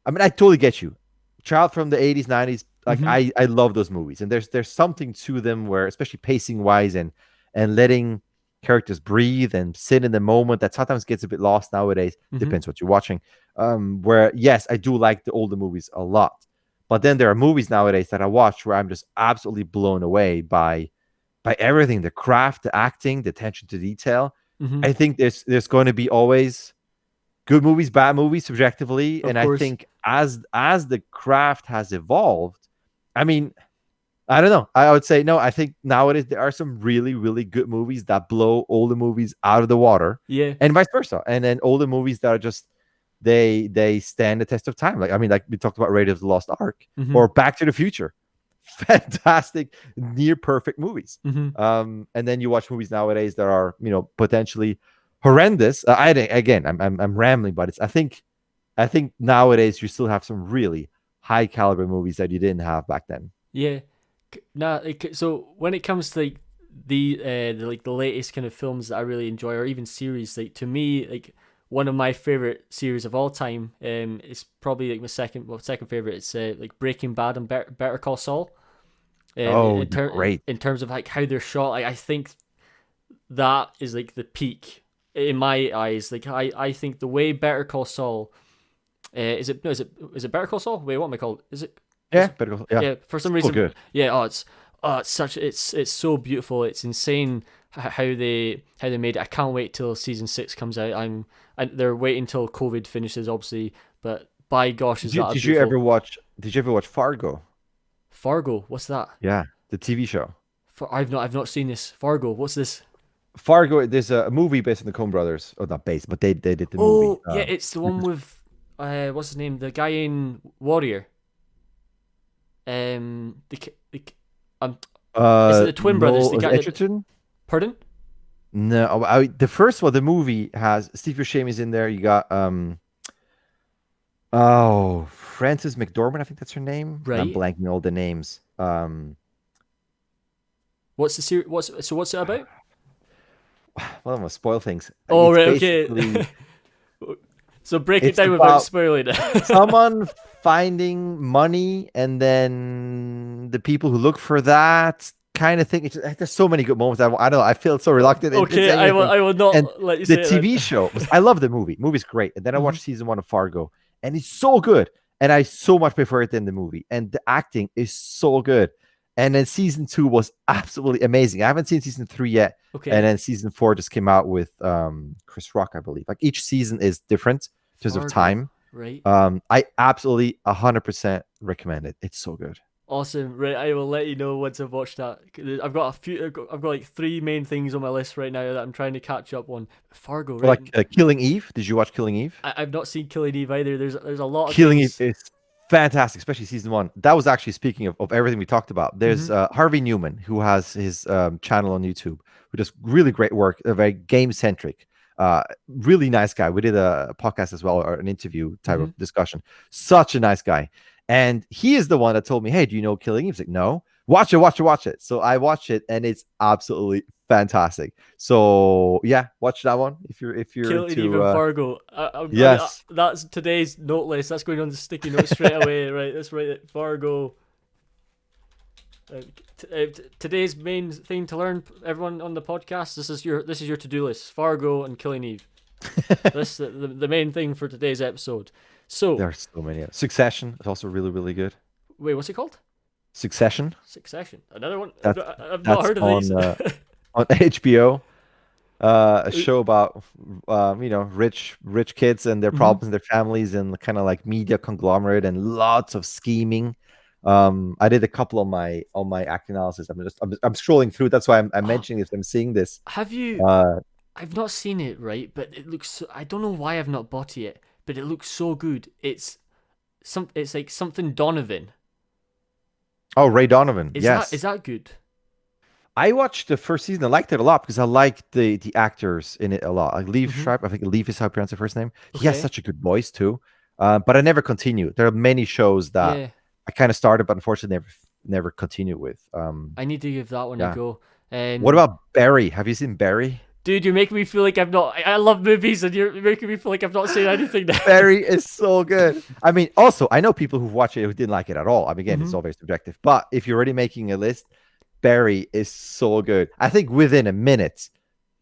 I mean, I totally get you. Child from the 80s, 90s, like Mm-hmm. I love those movies. And there's something to them where, especially pacing wise and letting characters breathe and sit in the moment, that sometimes gets a bit lost nowadays. Mm-hmm. Depends what you're watching. Where yes, I do like the older movies a lot. But then there are movies nowadays that I watch where I'm just absolutely blown away by everything, the craft, the acting, the attention to detail. Mm-hmm. I think there's going to be always good movies, bad movies, subjectively, Of and I course. think as the craft has evolved, I mean, I don't know. I would say no. I think nowadays there are some really, really good movies that blow older movies out of the water, Yeah. and vice versa. And then older movies that are just they stand the test of time. Like I mean, like we talked about Raiders of the Lost Ark Mm-hmm. or Back to the Future, fantastic, near perfect movies. Mm-hmm. And then you watch movies nowadays that are potentially horrendous. Again, I'm rambling, but I think nowadays you still have some really high caliber movies that you didn't have back then. Yeah. Nah, like, so when it comes to like the latest kind of films that I really enjoy, or even series, like to me, like one of my favorite series of all time, is probably like my second favorite. It's like Breaking Bad and Better Call Saul. Oh, great. In terms of like how they're shot, like I think that is like the peak in my eyes. Like I think the way Better Call Saul, is it Better Call Saul? Wait, what am I called? Is it? Yeah, Better Call, yeah. Yeah, for some So reason, good. yeah. It's such it's so beautiful. It's insane how they made it. I can't wait till season 6 comes out. And they're waiting till COVID finishes, obviously. But by gosh, is that a Did you beautiful ever watch? Did you ever watch Fargo? Fargo? What's that? Yeah, the TV show. I've not seen this. Fargo. What's this? Fargo. There's a movie based on the Coen Brothers. Oh, not based, but they did the movie. Oh yeah, it's the one with what's his name? The guy in Warrior. The is it the twin brothers? No, The was guy. it Edgerton? Pardon? No, the first one, the movie has Steve Buscemi is in there. You got oh, Frances McDormand, I think that's her name. And I'm Right. blanking all the names. What's the series? What's it about? Well, I'm gonna spoil things. Oh It's right, okay. basically So break it it's down without about spoiling it. someone finding money, and then the people who look for that kind of thing. There's so many good moments. I don't know. I feel so reluctant in Okay, saying anything. I will And not let you the say it TV then. show, I love the movie. Movie's great. And then I Mhm. watched season 1 of Fargo, and it's so good. And I so much prefer it than the movie. And the acting is so good. And then season 2 was absolutely amazing. I haven't seen season 3 yet. Okay. And then season 4 just came out with Chris Rock, I believe. Like each season is different in terms of Fargo, time. right? I absolutely 100% recommend it. It's so good. Awesome. Right, I will let you know once I've watched that. I've got a few. I've got like 3 main things on my list right now that I'm trying to catch up on. Fargo, right? Like Killing Eve. Did you watch Killing Eve? I've not seen Killing Eve either. There's a lot of Killing things. Eve is fantastic, especially season 1. That was actually, speaking of everything we talked about. There's Harvey Newman, who has his channel on YouTube, who does really great work, very game centric. Really nice guy. We did a podcast as well, or an interview type of discussion. Such a nice guy. And he is the one that told me, hey, do you know Killing Eve? He's like, no. Watch it. So I watched it, and it's absolutely fantastic. So yeah, watch that one if you're Killing Eve and Fargo. Yes. That's today's note list. That's going on the sticky note straight away. Right, that's right. Fargo. Today's main thing to learn, everyone on the podcast. This is your to-do list: Fargo and Killing Eve. That's the main thing for today's episode. So There are so many. Succession is also really, really good. wait, what's it called? Succession. Succession. Another one. That's, I've not heard of on, these. on HBO. A show about rich kids and their problems in their families, and kind of like media conglomerate and lots of scheming. I did a couple on my acting analysis. I'm scrolling through. That's why I'm mentioning this. I'm seeing this. Have you? I've not seen it, right? But it looks. I don't know why I've not bought it yet, but it looks so good. It's like something Donovan. Oh, Ray Donovan. Yes. Is that good? I watched the first season. I liked it a lot because I liked the actors in it a lot. Like Leaf Mm-hmm. Sharp, I think Leaf is how you pronounce the first name. He has Okay. such a good voice too. But I never continued. There are many shows that Yeah. I kind of started, but unfortunately never continued with. I need to give that one a Yeah. go. What And about Barry? Have you seen Barry? dude, you're making me feel like I'm not. I love movies, and you're making me feel like I'm not saying anything now. Barry is so good. I mean, also I know people who've watched it who didn't like it at all. I mean, again, it's Mm-hmm. all very subjective. But if you're already making a list, Barry is so good. I think within a minute,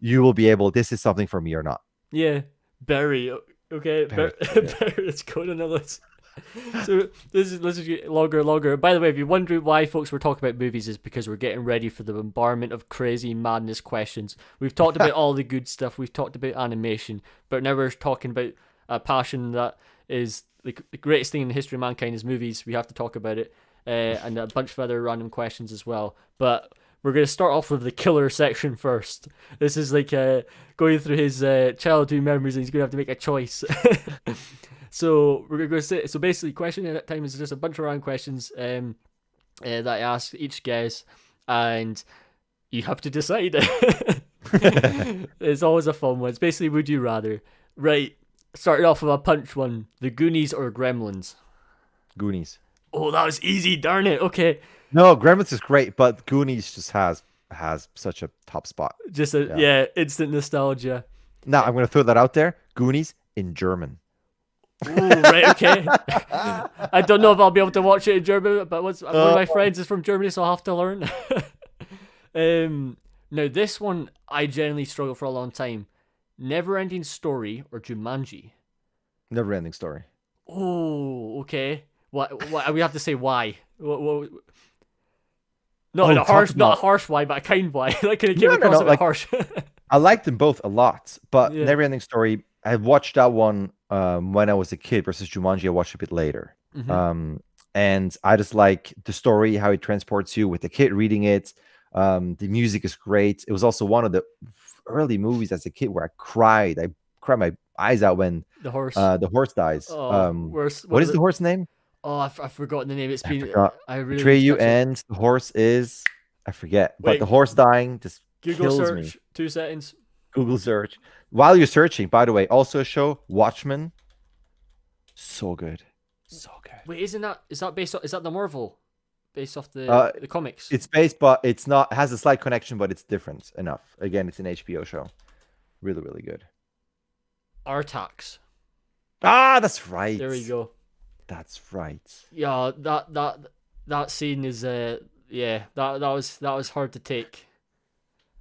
you will be able. This is something for me or not. Yeah, Barry. Okay, Barry's so good. Barry. Let's go on the list. So this is getting longer and longer. By the way, if you're wondering why folks were talking about movies, is because we're getting ready for the bombardment of crazy madness questions. We've talked about all the good stuff. We've talked about animation, but now we're talking about a passion that is the greatest thing in the history of mankind is movies. We have to talk about it, and a bunch of other random questions as well. But we're going to start off with the killer section first. This is like going through his childhood memories, and he's going to have to make a choice. So we're gonna go say so. Basically, question at that time is just a bunch of random questions that I ask each guest, and you have to decide. It's always a fun one. It's basically would you rather. Right, starting off with a punch one: the Goonies or Gremlins. Goonies. Oh, that was easy. Darn it. Okay, No, Gremlins is great, but Goonies just has such a top spot. just a Yeah. yeah, instant nostalgia. Now I'm gonna throw that out there. Goonies in German. Oh, right, okay. I don't know if I'll be able to watch it in German, but one of my friends is from Germany, so I'll have to learn. Now this one I generally struggle for a long time. Never Ending Story or Jumanji. Never ending story. Oh, okay. What we have to say why? What, Oh, not a talk harsh, not about- a harsh why, but a kind why. Like, can it came No, across a bit like harsh? I liked them both a lot, but Yeah. Never Ending Story. I watched that one when I was a kid versus Jumanji. I watched a bit later, Mhm. and I just like the story, how it transports you with the kid reading it. The music is great. It was also one of the early movies as a kid where I cried. I cried my eyes out when The horse. the horse dies. Oh, worse. What is the horse name? Oh, I've forgotten the name. It's I been. forgot. I really Betray need to You catch up. and the horse is I forget. But Wait. the horse dying just Google kills me. search. 2 seconds. Google search. While you're searching, by the way, also a show, Watchmen. So good. So good. Wait, is that based off? Is that the Marvel? Based off Uh, the comics? It's based, but it's not, it has a slight connection, but it's different enough. Again, it's an HBO show. Really, really good. Artax. Ah, that's right. There we go. That's right. Yeah, that scene is yeah, that was hard to take.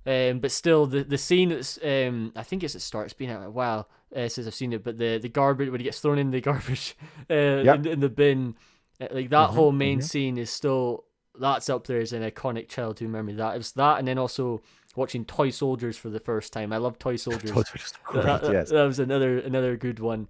But still, the scene that's I think it's at start. It's been a while since I've seen it. But the garbage when he gets thrown in the garbage in the bin, like that whole main scene is still that's up there as an iconic childhood memory. That it was that, and then also watching Toy Soldiers for the first time. I love Toy Soldiers. Those were just great, yes. That was another good one.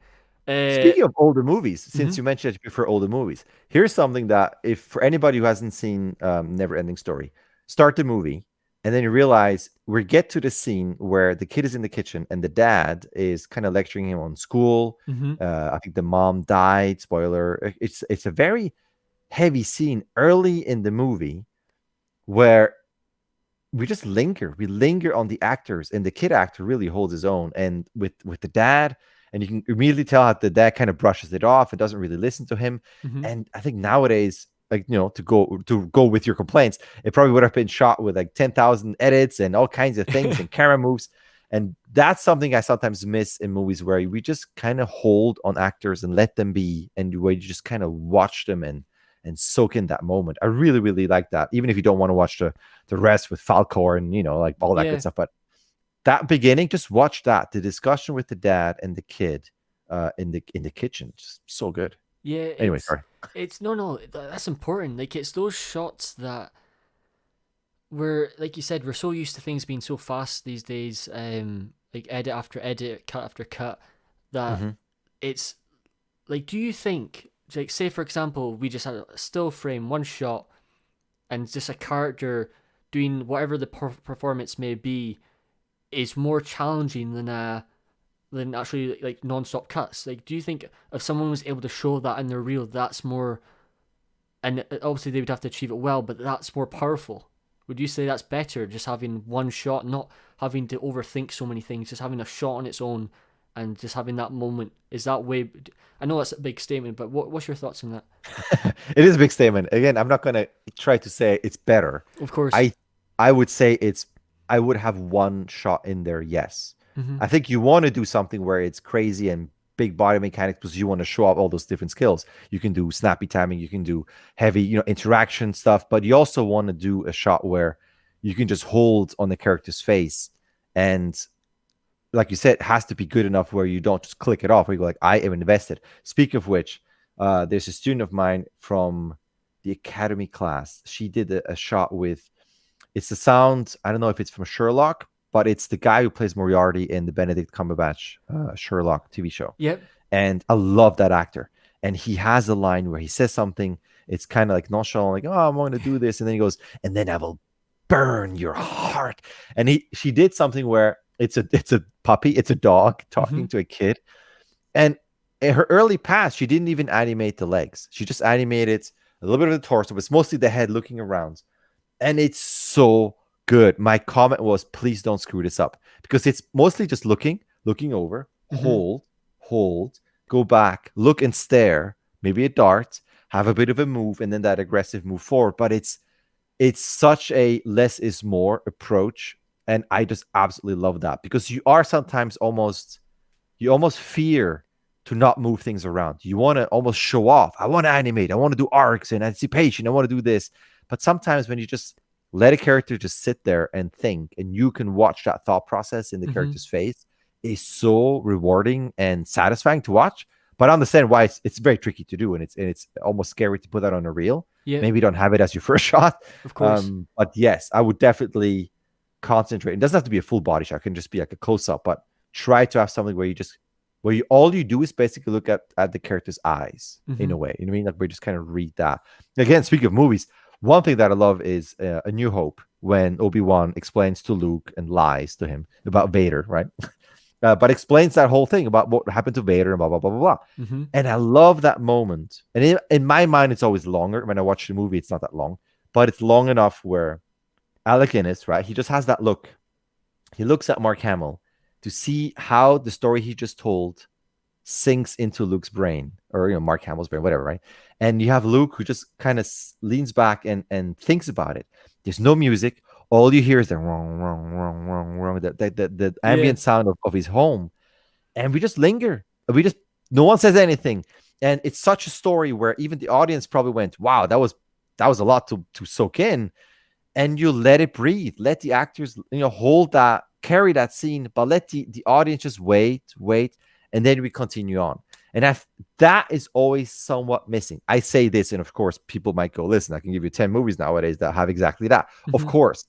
Speaking of older movies, since Mhm. you mentioned that you prefer older movies, here's something that if for anybody who hasn't seen Never Ending Story, start the movie and then you realize we get to the scene where the kid is in the kitchen and the dad is kind of lecturing him on school. Mhm. I think the mom died. Spoiler. It's a very heavy scene early in the movie where we just linger. We linger on the actors, and the kid actor really holds his own. And with the dad, and you can immediately tell how the dad kind of brushes it off and doesn't really listen to him. Mhm. And I think nowadays, like to go with your complaints, it probably would have been shot with like 10,000 edits and all kinds of things and camera moves. And that's something I sometimes miss in movies where we just kind of hold on actors and let them be, and where you just kind of watch them and soak in that moment. I really, really like that. Even if you don't want to watch the rest with Falcor and like all that Yeah. good stuff, but that beginning, just watch that. The discussion with the dad and the kid in the kitchen, just so good. Yeah. Anyway, sorry. It's no, that's important. Like it's those shots that we're like you said, we're so used to things being so fast these days, like edit after edit, cut after cut, that it's like, do you think, like, say for example, we just had a still frame, one shot, and just a character doing whatever the performance may be, is more challenging than actually like non-stop cuts? Like, do you think if someone was able to show that in their reel, that's more, and obviously they would have to achieve it well, but that's more powerful? Would you say that's better, just having one shot, not having to overthink so many things, just having a shot on its own and just having that moment? Is that way... I know that's a big statement, but what's your thoughts on that? It is a big statement. Again, I'm not going to try to say it's better. Of course. I would say I would have one shot in there, yes. Mm-hmm. I think you want to do something where it's crazy and big body mechanics because you want to show off all those different skills. You can do snappy timing, you can do heavy, interaction stuff, but you also want to do a shot where you can just hold on the character's face. And like you said, it has to be good enough where you don't just click it off, where you go like, I am invested. Speaking of which, there's a student of mine from the academy class. She did a shot with, it's the sound, I don't know if it's from Sherlock, but it's the guy who plays Moriarty in the Benedict Cumberbatch Sherlock TV show. Yep. And I love that actor. And he has a line where he says something, it's kind of like nonchalant, like, oh, I'm going to do this. And then he goes, and then I will burn your heart. And she did something where it's a puppy, it's a dog talking to a kid. And in her early past, she didn't even animate the legs. She just animated a little bit of the torso, but it's mostly the head looking around. And it's so good. My comment was, please don't screw this up, because it's mostly just looking over, hold, go back, look and stare, maybe a dart, have a bit of a move, and then that aggressive move forward. But it's such a less is more approach. And I just absolutely love that, because you are sometimes almost fear to not move things around. You want to almost show off. I want to animate. I want to do arcs and anticipation. I want to do this. But sometimes when you just let a character just sit there and think, and you can watch that thought process in the character's face, is so rewarding and satisfying to watch. But I understand why it's very tricky to do, and it's almost scary to put that on a reel. Yeah. Maybe you don't have it as your first shot. Of course. But yes, I would definitely concentrate. It doesn't have to be a full body shot. It can just be like a close-up, but try to have something where all you do is basically look at the character's eyes in a way. You know what I mean? Like, we just kind of read that. Again, speaking of movies, one thing that I love is A New Hope, when Obi-Wan explains to Luke and lies to him about Vader, right? But explains that whole thing about what happened to Vader and blah, blah, blah, blah, blah. And I love that moment. And in my mind, it's always longer. When I watch the movie, it's not that long, but it's long enough where Alec Guinness, right? He just has that look. He looks at Mark Hamill to see how the story he just told sinks into Luke's brain, or Mark Hamill's brain, whatever, right? And you have Luke who just kind of leans back and thinks about it. There's no music. All you hear is the wrong, the ambient sound of his home. And we just linger. No one says anything. And it's such a story where even the audience probably went, wow, that was a lot to soak in. And you let it breathe. Let the actors, hold that, carry that scene, but let the audience just wait, and then we continue on. And that is always somewhat missing. I say this, and of course, people might go, listen, I can give you 10 movies nowadays that have exactly that. Of course.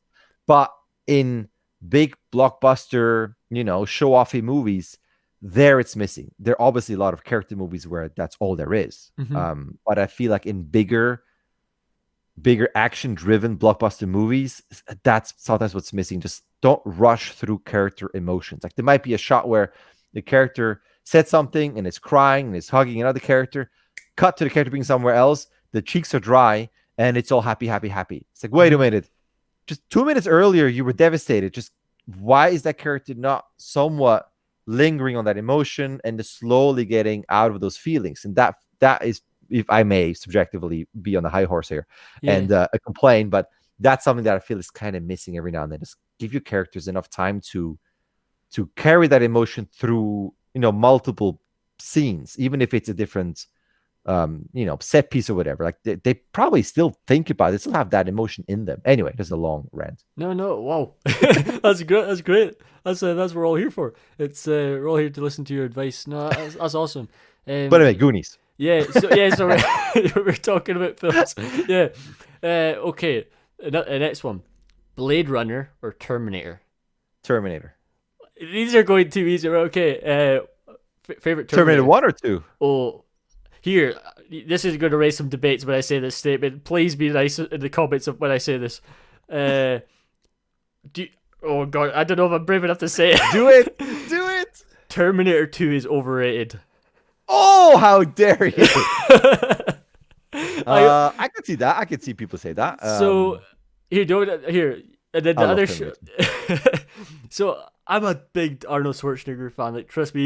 But in big blockbuster, show-offy movies, there it's missing. There are obviously a lot of character movies where that's all there is. But I feel like in bigger action-driven blockbuster movies, that's sometimes what's missing. Just don't rush through character emotions. Like, there might be a shot where the character said something and is crying and is hugging another character. Cut to the character being somewhere else. The cheeks are dry and it's all happy, happy, happy. It's like, wait a minute. Just 2 minutes earlier, you were devastated. Just why is that character not somewhat lingering on that emotion and just slowly getting out of those feelings? And that is, if I may subjectively be on the high horse here and complain, but that's something that I feel is kind of missing every now and then. Just give your characters enough time to carry that emotion through, multiple scenes, even if it's a different, set piece or whatever. Like, they probably still think about it. They still have that emotion in them. Anyway, there's a long rant. No, wow. That's great. That's what we're all here for. We're all here to listen to your advice. No, that's awesome. But anyway, Goonies. So we're talking about films. Yeah. Okay. The next one, Blade Runner or Terminator? Terminator. These are going too easy. Okay. Favorite Terminator 1 or 2? Oh, here. This is going to raise some debates when I say this statement. Please be nice in the comments when I say this. Oh God, I don't know if I'm brave enough to say it. Do it. Terminator 2 is overrated. Oh, how dare you! I could see that. I could see people say that. So Here, don't here. And then the I love other Terminator. So I'm a big Arnold Schwarzenegger fan. Like, trust me,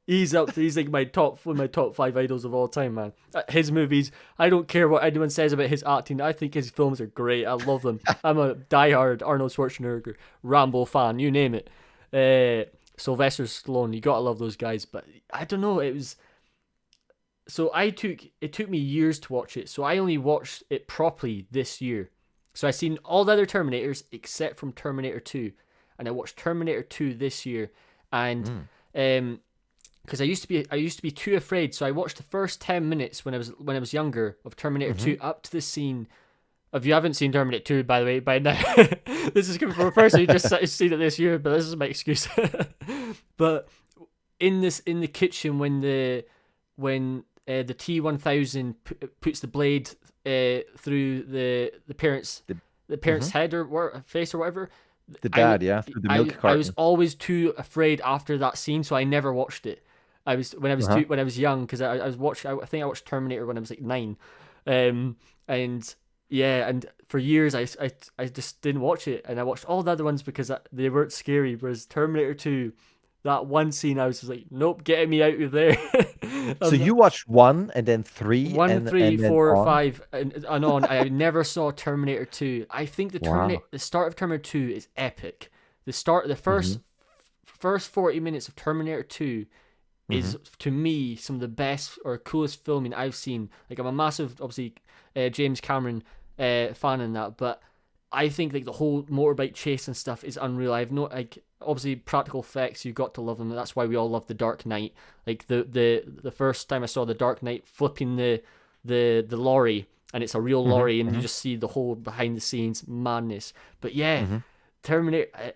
he's up. He's like one of my top 5 idols of all time, man. His movies. I don't care what anyone says about his acting. I think his films are great. I love them. I'm a diehard Arnold Schwarzenegger, Rambo fan. You name it. Sylvester Stallone. You gotta love those guys. But I don't know. It took me years to watch it. So I only watched it properly this year. So I've seen all the other Terminators except from Terminator 2. And I watched Terminator 2 this year. And because I used to be too afraid, so I watched the first 10 minutes when I was younger of Terminator 2 up to the scene. If you haven't seen Terminator 2, by the way, by now, this is coming from a person who just seen it this year, but this is my excuse. But in the kitchen when the T-1000 puts the blade through the parent's head or face or whatever. The dad, through the milk carton. I was always too afraid after that scene, so I never watched it. When I was young, because I think I watched Terminator when I was like 9, and for years I just didn't watch it, and I watched all the other ones because they weren't scary. Whereas Terminator 2, that one scene, I was just like, nope, get me out of there. So you watched 1 and then 3? 1, 3, 4, 5, and on. I never saw Terminator 2. I think the start of Terminator 2 is epic. The first 40 minutes of Terminator 2 is, to me, some of the best or coolest filming I've seen. Like, I'm a massive, obviously, James Cameron fan in that, but I think like the whole motorbike chase and stuff is unreal. I've no obviously practical effects, you got to love them. That's why we all love The Dark Knight. Like the first time I saw The Dark Knight flipping the lorry, and it's a real lorry, and you just see the whole behind the scenes madness. But Terminator.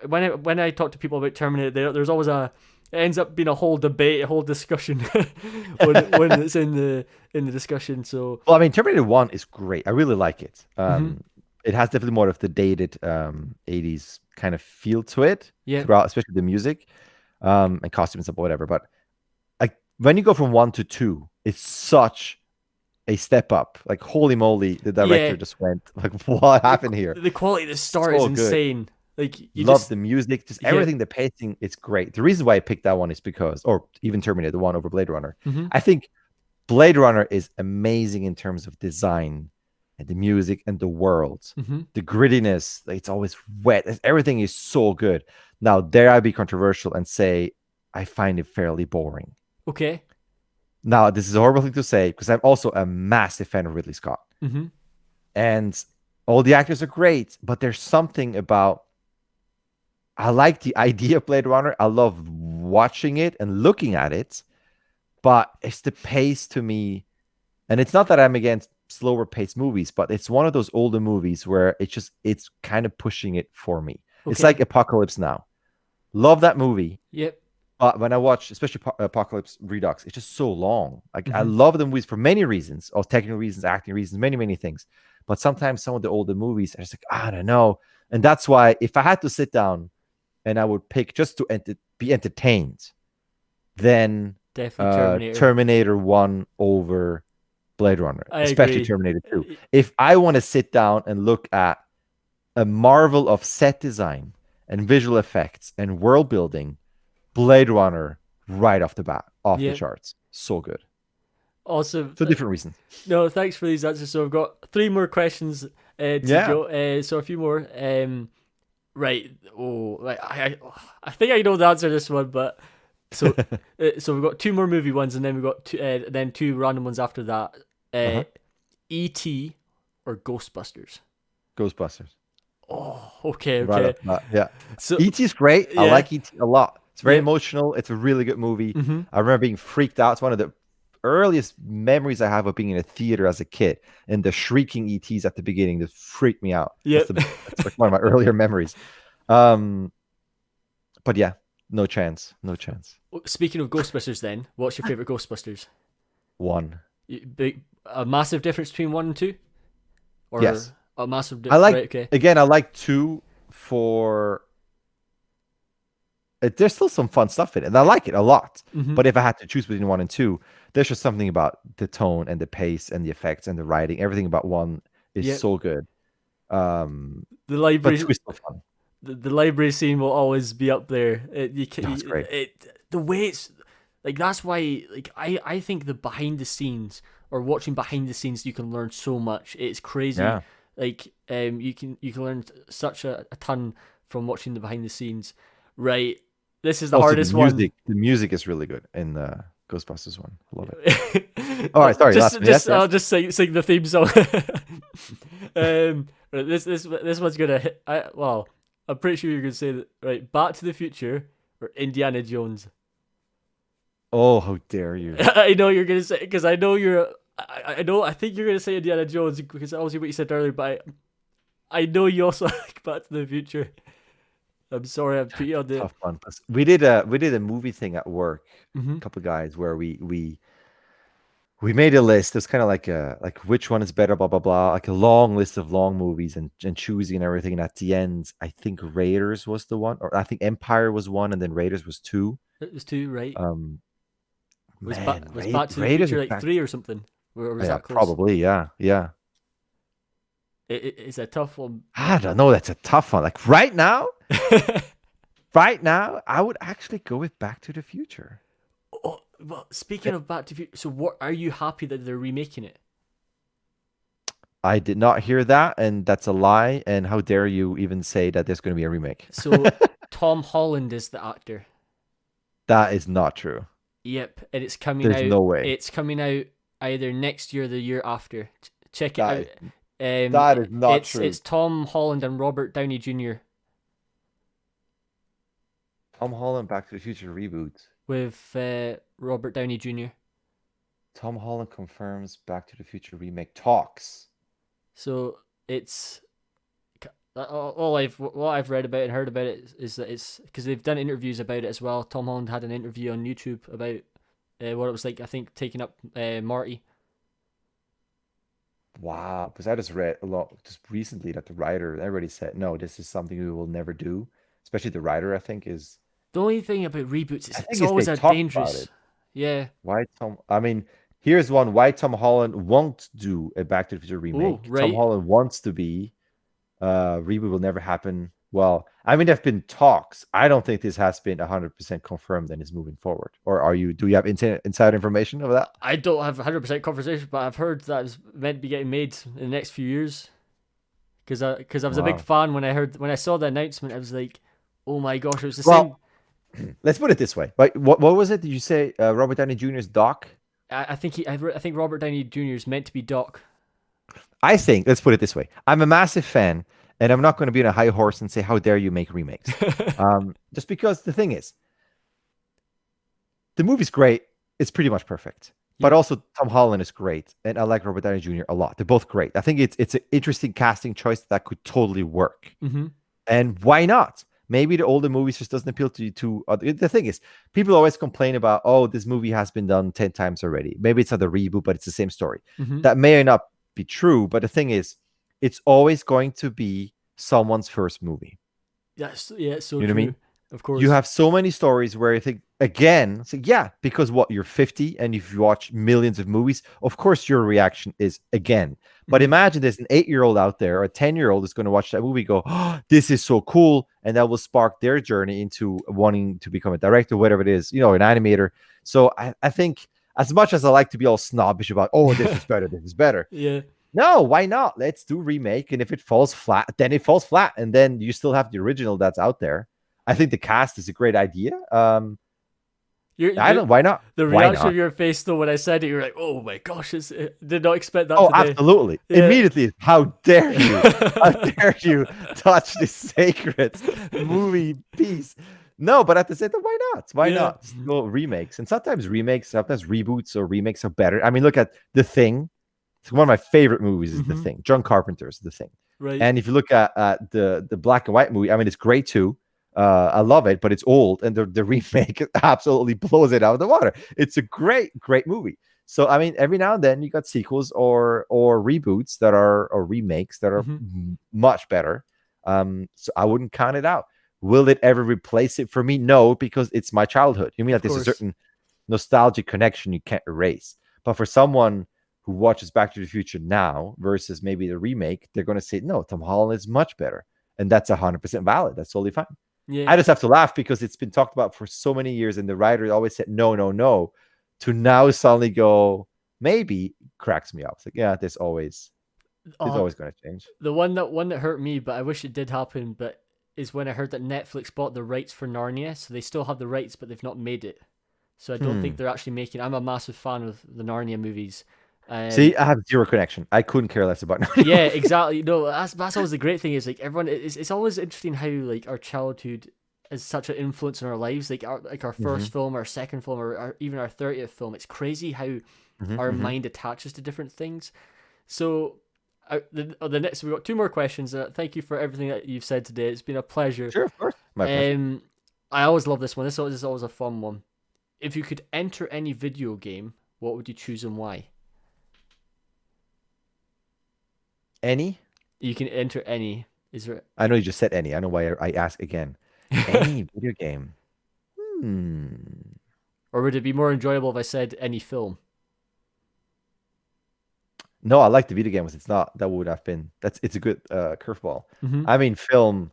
When I talk to people about Terminator, there's always it ends up being a whole debate, a whole discussion when it's in the discussion. So, well, I mean, Terminator 1 is great. I really like it. It has definitely more of the dated 80s kind of feel to it throughout, especially the music and costumes and whatever. But when you go from 1 to 2, it's such a step up. Like, holy moly, the director just went, like, what happened here? The quality of the start is insane. Like, you love the music, just everything, the pacing, it's great. The reason why I picked that one is because, or even Terminator 1 over Blade Runner, I think Blade Runner is amazing in terms of design and the music and the world. The grittiness, like, it's always wet. Everything is so good. Now, dare I be controversial and say I find it fairly boring. Okay. Now, this is a horrible thing to say because I'm also a massive fan of Ridley Scott. And all the actors are great, but there's something about, I like the idea of Blade Runner. I love watching it and looking at it, but it's the pace to me. And it's not that I'm against slower paced movies, but it's one of those older movies where it's kind of pushing it for me. It's like Apocalypse Now. Love that movie. Yep. But when I watch, especially Apocalypse Redux, it's just so long. Like, I love the movies for many reasons, or technical reasons, acting reasons, many, many things. But sometimes some of the older movies are just like, I don't know. And that's why if I had to sit down and I would pick just to be entertained, then definitely Terminator 1 over Blade Runner, especially Terminator 2. If I want to sit down and look at a marvel of set design and visual effects and world building, Blade Runner right off the bat, off the charts. So good. Awesome. For different reasons. No, thanks for these answers. So I've got 3 more questions to go. So a few more. Right. Oh, right. I think I know the answer to this one, but so we've got 2 more movie ones, and then we've got 2 random ones after that. E.T. or Ghostbusters? Ghostbusters. Oh, okay. Right, yeah. So E.T. is great. I like E.T. a lot. It's very emotional. It's a really good movie. I remember being freaked out. It's one of the earliest memories I have of being in a theater as a kid, and the shrieking ETs at the beginning just freaked me out. That's like one of my earlier memories. But yeah, no chance. Speaking of Ghostbusters, then, what's your favorite Ghostbusters? 1. A massive difference between 1 and 2? Or yes. A massive difference. I like, again, I like 2 for... There's still some fun stuff in it, and I like it a lot. But if I had to choose between 1 and 2, there's just something about the tone and the pace and the effects and the writing. Everything about 1 is so good. The But library, 2 is still fun. the library scene will always be up there. That's great. The way it's like that's why like I think the behind the scenes or watching behind the scenes you can learn so much. It's crazy. Yeah. Like you can learn such a ton from watching the behind the scenes. Right. This is the Also, hardest one. The music is really good in the Ghostbusters one. I love it. All right, sorry. I'll just sing the theme song. This one's gonna hit. I'm pretty sure you're gonna say that. Right, Back to the Future or Indiana Jones. Oh, how dare you! I know you're gonna say because I know you're. I know. I think you're gonna say Indiana Jones because obviously what you said earlier. But I know you also like Back to the Future. I'm sorry, I'm put you on the Tough one. We did a movie thing at work. Mm-hmm. A couple of guys where we made a list. It's kind of like which one is better, blah blah blah. Like a long list of long movies and choosing and everything. And at the end, I think Raiders was the one, or I think Empire was one, and then Raiders was two. It was two, right? Was Man, Back to the Raiders Future is like 3 or something? Or was yeah, that close? probably, yeah. It's a tough one. I don't know. That's a tough one. Like right now, I would actually go with Back to the Future. Oh, well, speaking of Back to the Future, so what are you happy that they're remaking it? I did not hear that, and that's a lie. And how dare you even say that there's going to be a remake? So Tom Holland is the actor. That is not true. Yep, and it's coming out. There's no way. It's coming out either next year or the year after. Check it out. That is not true. It's Tom Holland and Robert Downey Jr. Tom Holland Back to the Future reboot. With Robert Downey Jr. Tom Holland confirms Back to the Future remake talks. So it's what I've read about and heard about it is that it's because they've done interviews about it as well. Tom Holland had an interview on YouTube about what it was like. I think taking up Marty. Wow, because I just read a lot just recently that the writer, everybody said, no, this is something we will never do. Especially the writer, I think, is. The only thing about reboots is it's they always a talk about dangerous. it. Yeah. Why Tom? I mean, here's one. Why Tom Holland won't do a Back to the Future remake? right. Tom Holland wants to be. Reboot will never happen. Well, I mean, there have been talks. I don't think this has been 100% confirmed and is moving forward. Or are you? Do you have inside information of that? I don't have 100% conversation, but I've heard that it's meant to be getting made in the next few years. Because I was a big fan when I saw the announcement. I was like, oh my gosh, it was the same. Let's put it this way. But what was it? Did you say Robert Downey Jr.'s Doc? I think Robert Downey Jr. is meant to be Doc. I think, let's put it this way. I'm a massive fan, and I'm not going to be on a high horse and say, how dare you make remakes? Just because the thing is, the movie's great. It's pretty much perfect. Yeah. But also, Tom Holland is great, and I like Robert Downey Jr. a lot. They're both great. I think it's an interesting casting choice that could totally work. Mm-hmm. And why not? Maybe the older movies just doesn't appeal to you too. The thing is, people always complain about, oh, this movie has been done 10 times already. Maybe it's not a reboot, but it's the same story. Mm-hmm. That may or not be true, but the thing is, it's always going to be someone's first movie. It's so you know true. What I mean? Of course. You have so many stories where you think, again, so yeah, because you're 50 and if you watch millions of movies, of course your reaction is again. But imagine there's an 8-year-old out there or a 10-year-old is going to watch that movie, go, oh, this is so cool. And that will spark their journey into wanting to become a director, whatever it is, an animator. So I think as much as I like to be all snobbish about, oh, this is better, this is better. Yeah. No, why not? Let's do remake. And if it falls flat, then it falls flat. And then you still have the original that's out there. I think the cast is a great idea. Why not? The reaction of your face, though, when I said it, you're like, "Oh my gosh!" Did not expect that. Oh, today. Absolutely! Yeah. Immediately, how dare you? How dare you touch this sacred movie piece? No, but at the same time, why not? Why not? Still remakes, and sometimes reboots or remakes are better. I mean, look at The Thing. It's one of my favorite movies. Is The Thing. John Carpenter's The Thing. Right. And if you look at the black and white movie, I mean, it's great too. I love it, but it's old, and the remake absolutely blows it out of the water. It's a great movie. So I mean, every now and then you got sequels or reboots or remakes that are much better. So I wouldn't count it out. Will it ever replace it for me? No, because it's my childhood. You mean like there's a certain nostalgic connection you can't erase. But for someone who watches Back to the Future now versus maybe the remake, they're going to say, no, Tom Holland is much better. And that's 100% valid. That's totally fine. Yeah. I just have to laugh because it's been talked about for so many years, and the writer always said, no, no, no, to now suddenly go, maybe, cracks me up. It's like, yeah, there's always going to change. The one that hurt me, but I wish it did happen, but is when I heard that Netflix bought the rights for Narnia, so they still have the rights, but they've not made it. So I don't think they're actually making. I'm a massive fan of the Narnia movies. See, I have zero connection. I couldn't care less about Narnia. Yeah, exactly. No, that's always the great thing is like everyone. It's always interesting how like our childhood is such an influence in our lives. Like our first film, our second film, or even our 30th film. It's crazy how our mind attaches to different things. So. The next, we've got 2 more questions. Thank you for everything that you've said today. It's been a pleasure. Sure, of course. My pleasure. I always love this one. This is always a fun one. If you could enter any video game, what would you choose and why? Any? You can enter any. Is there? I know you just said any. I know why I ask again. Any video game? Or would it be more enjoyable if I said any film? No, I like the video games. It's not. That would have been. It's a good curveball. Mm-hmm. I mean, film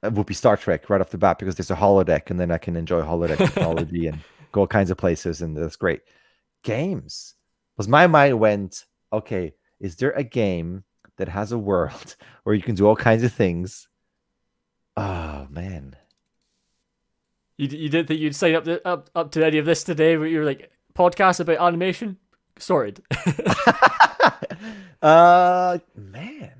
would be Star Trek right off the bat because there's a holodeck, and then I can enjoy holodeck technology and go all kinds of places, and that's great. Games, because my mind went, okay, is there a game that has a world where you can do all kinds of things? Oh man, You didn't think you'd sign up to any of this today? But you're like podcast about animation, sorted. Man.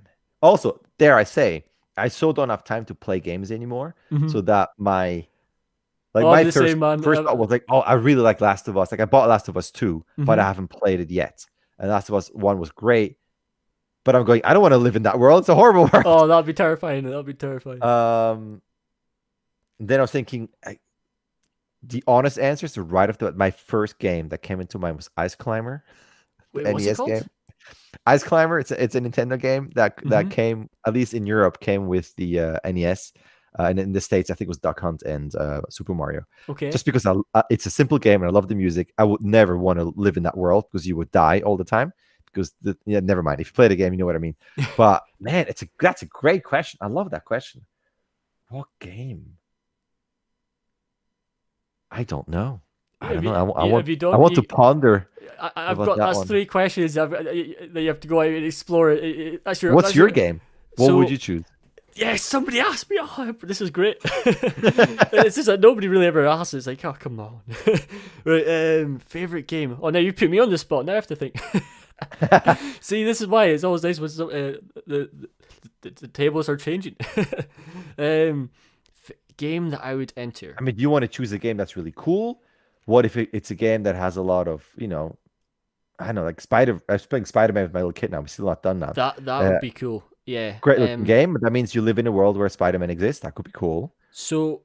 Also, dare I say, I so don't have time to play games anymore. So that my first thought was like, oh, I really like Last of Us. Like I bought Last of Us 2, but I haven't played it yet. And Last of Us 1 was great. But I'm going, I don't want to live in that world. It's a horrible world. Oh, that'd be terrifying. Then I was thinking, the honest answer is right off the bat. My first game that came into mind was Ice Climber. Wait, what's it called? Game. Ice Climber. It's a Nintendo game that came, at least in Europe, came with the NES, and in the States I think it was Duck Hunt and Super Mario. Okay. Just because it's a simple game and I love the music, I would never want to live in that world because you would die all the time. Because never mind. If you play the game, you know what I mean. But man, that's a great question. I love that question. What game? I don't know. I don't know. I want to ponder. I've got that's 3 questions that you have to go out and explore. What's your game? What would you choose? Yes, somebody asked me. Oh, this is great. It's just that nobody really ever asks. It's like, oh, come on. Right, favorite game. Oh, now you put me on the spot. Now I have to think. See, this is why it's always nice when the tables are changing. Game that I would enter. I mean, do you want to choose a game that's really cool? What if it's a game that has a lot of, I don't know, like I was playing Spider-Man with my little kid now. I'm still not done now. That would be cool. Yeah. Great looking game, but that means you live in a world where Spider-Man exists. That could be cool. So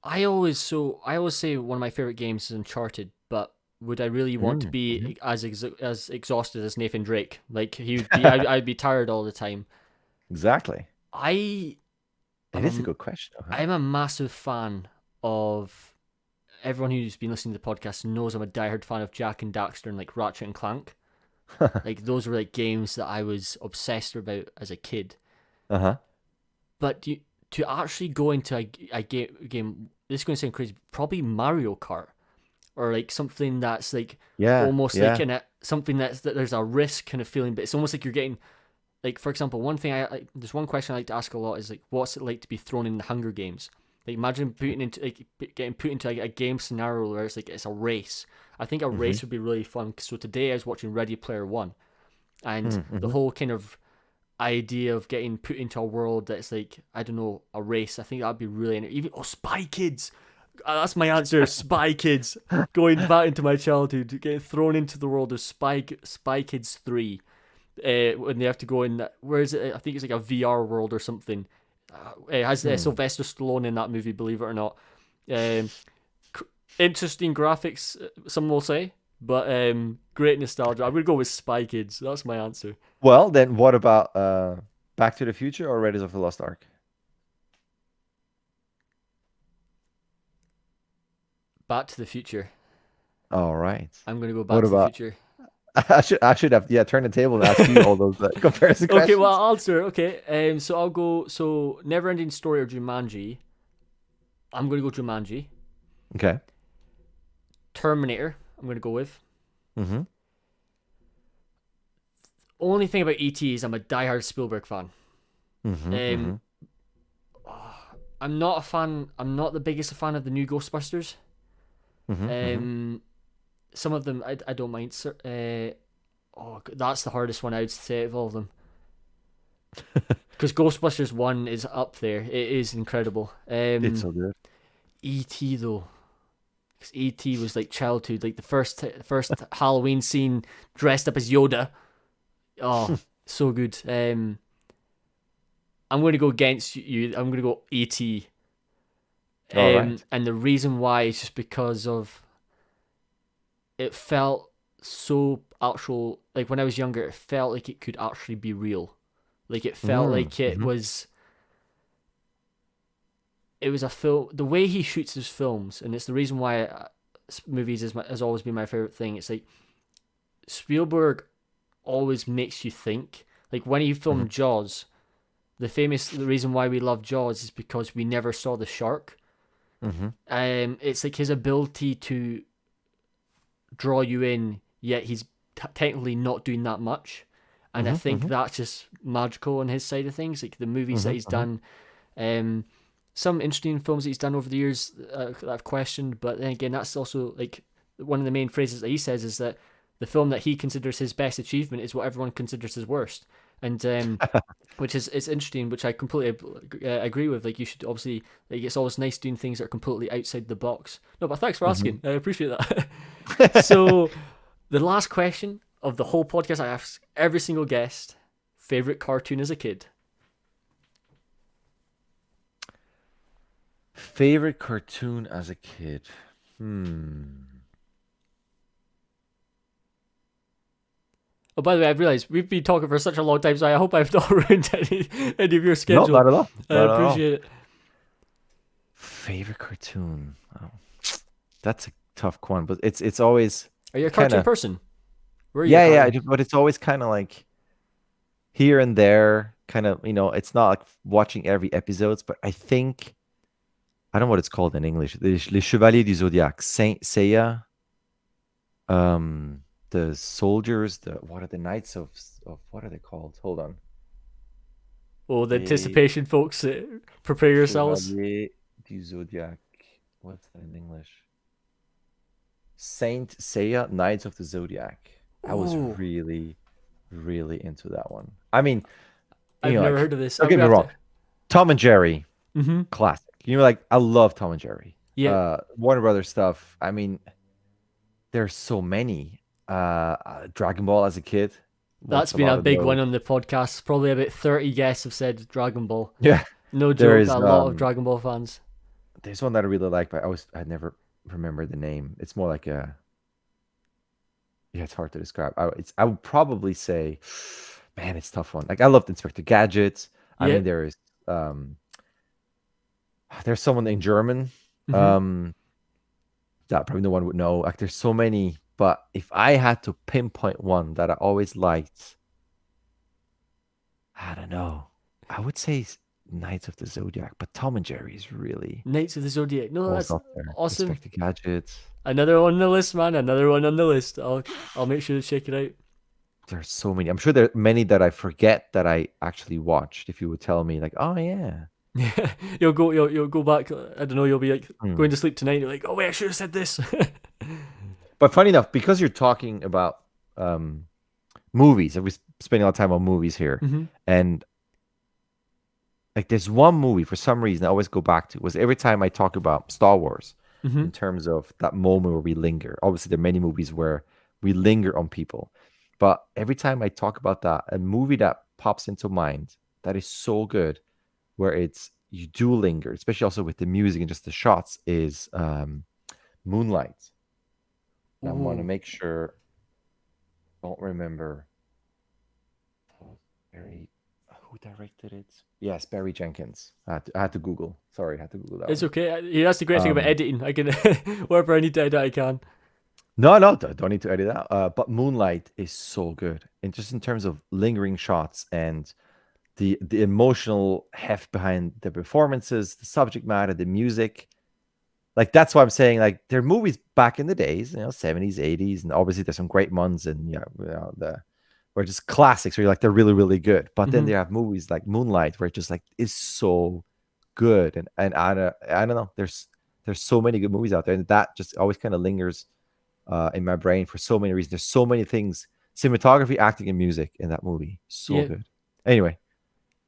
I always say one of my favorite games is Uncharted, but would I really want to be as exhausted as Nathan Drake? Like I'd be tired all the time. Exactly. It is a good question. I'm a massive fan of. Everyone who's been listening to the podcast knows I'm a diehard fan of Jak and Daxter and like Ratchet and Clank. Like those were like games that I was obsessed about as a kid. But to actually go into a game, this is going to sound crazy, probably Mario Kart, or like something that's like almost like something that there's a risk kind of feeling, but it's almost like you're getting. Like, for example, one thing there's one question I like to ask a lot is like, what's it like to be thrown in the Hunger Games? Like, imagine getting put into a game scenario where it's a race. I think a race would be really fun. So today I was watching Ready Player One, and the whole kind of idea of getting put into a world that's like, I don't know, a race. I think that'd be really Spy Kids. That's my answer. Spy Kids. Going back into my childhood, getting thrown into the world of Spy Kids 3. When they have to go in, where is it? I think it's like a VR world or something. It has Sylvester Stallone in that movie, believe it or not. Interesting graphics, some will say, but great nostalgia. I'm going to go with Spy Kids. That's my answer. Well, then what about Back to the Future or Raiders of the Lost Ark? Back to the Future. All right. I'm going to go Back to the Future. I should have turned the table and asked you all those comparison Okay, questions. well, I'll answer. Okay, so I'll go. So, Neverending Story or Jumanji. I'm gonna go Jumanji. Okay. Terminator. I'm gonna go with. Mm-hmm. Only thing about ET is I'm a diehard Spielberg fan. Mm-hmm. Um, I'm not a fan. I'm not the biggest fan of the new Ghostbusters. Mm-hmm. Some of them I don't mind. That's the hardest one I would say of all of them. Because Ghostbusters 1 is up there. It is incredible. It's so good. E.T. though. Because E.T. was like childhood. Like the first Halloween scene dressed up as Yoda. Oh, so good. I'm going to go against you. I'm going to go E.T. All right. And the reason why is just because of it felt so actual. Like when I was younger, it felt like it could actually be real. Like it felt like it was. It was a film. The way he shoots his films, and it's the reason why movies has always been my favorite thing. It's like Spielberg always makes you think. Like when he filmed Jaws, the reason why we love Jaws is because we never saw the shark. It's like his ability to draw you in, yet he's technically not doing that much. And I think that's just magical on his side of things. Like the movies that he's done, some interesting films that he's done over the years that I've questioned. But then again, that's also like one of the main phrases that he says is that the film that he considers his best achievement is what everyone considers his worst. And which is it's interesting, which I completely agree with. Like you should obviously, like it's always nice doing things that are completely outside the box. No, but thanks for asking. I appreciate that. So the last question of the whole podcast, I ask every single guest: favorite cartoon as a kid. Favorite cartoon as a kid. Oh, by the way, I've realized we've been talking for such a long time, so I hope I've not ruined any of your No, schedule. not at all. I Not at all. appreciate it. Favorite cartoon. Oh, that's a tough one, but it's always Are you a cartoon kinda person? Where are you a yeah, cartoon? but it's always kind of like here and there, kind of, it's not like watching every episodes, but I think I don't know what it's called in English. Les Chevaliers du Zodiac, Saint Seiya, the soldiers, what are the knights of what are they called? Hold on. Oh, the Les anticipation, folks. Prepare yourselves. Chevaliers du Zodiac. What's that in English? Saint Seiya, Knights of the Zodiac. I was Ooh. really, really into that one. I mean, I've you know, never like, heard of this. don't I'm get me gonna have wrong. Tom and Jerry, to. Mm-hmm. classic. Like I love Tom and Jerry. Yeah, Warner Brothers stuff. I mean, there's so many. Dragon Ball as a kid. that's Watched a been lot a of big those. one on the podcast. Probably about 30 guests have said Dragon Ball. Yeah, No there joke, is a lot of Dragon Ball fans. there's one that I really like, but I never remember the name. It's more like a yeah, it's hard to describe. I would probably say, man, it's a tough one. Like I loved Inspector Gadget. I Yeah. mean, there's someone in German. Mm-hmm. That probably no one would know. Like there's so many, but if I had to pinpoint one that I always liked, I don't know. I would say Knights of the Zodiac, but Tom and Jerry is really Knights of the Zodiac. No, goes that's up there. awesome. Inspector Gadget. Another one on the list, man. Another one on the list. I'll make sure to check it out. There's so many. I'm sure there are many that I forget that I actually watched. If you would tell me, like, oh yeah. Yeah, you'll go back. I don't know. You'll be like Hmm. going to sleep tonight. You're like, oh wait, I should have said this. But funny enough, because you're talking about movies, and we're spending a lot of time on movies here, Mm-hmm. and like there's one movie for some reason I always go back to was every time I talk about Star Wars Mm-hmm. in terms of that moment where we linger. Obviously, there are many movies where we linger on people, but every time I talk about that, a movie that pops into mind that is so good, where it's you do linger, especially also with the music and just the shots, is Moonlight. I want to Ooh. make sure. Don't remember. Barry, who directed it? Yes, Barry Jenkins. I had to Google. Sorry, I had to Google that It's one. okay. That's the great thing about editing. I can wherever I need to edit, I can. No, no, don't need to edit it out. But Moonlight is so good, and just in terms of lingering shots and the emotional heft behind the performances, the subject matter, the music. Like that's why I'm saying like there are movies back in the days, 70s, 80s, and obviously there's some great ones, and the where just classics where you're like they're really, really good. But then Mm-hmm. they have movies like Moonlight where it just like is so good, and I don't know. There's so many good movies out there, and that just always kind of lingers in my brain for so many reasons. There's so many things: cinematography, acting, and music in that movie. So Yeah, good. Anyway,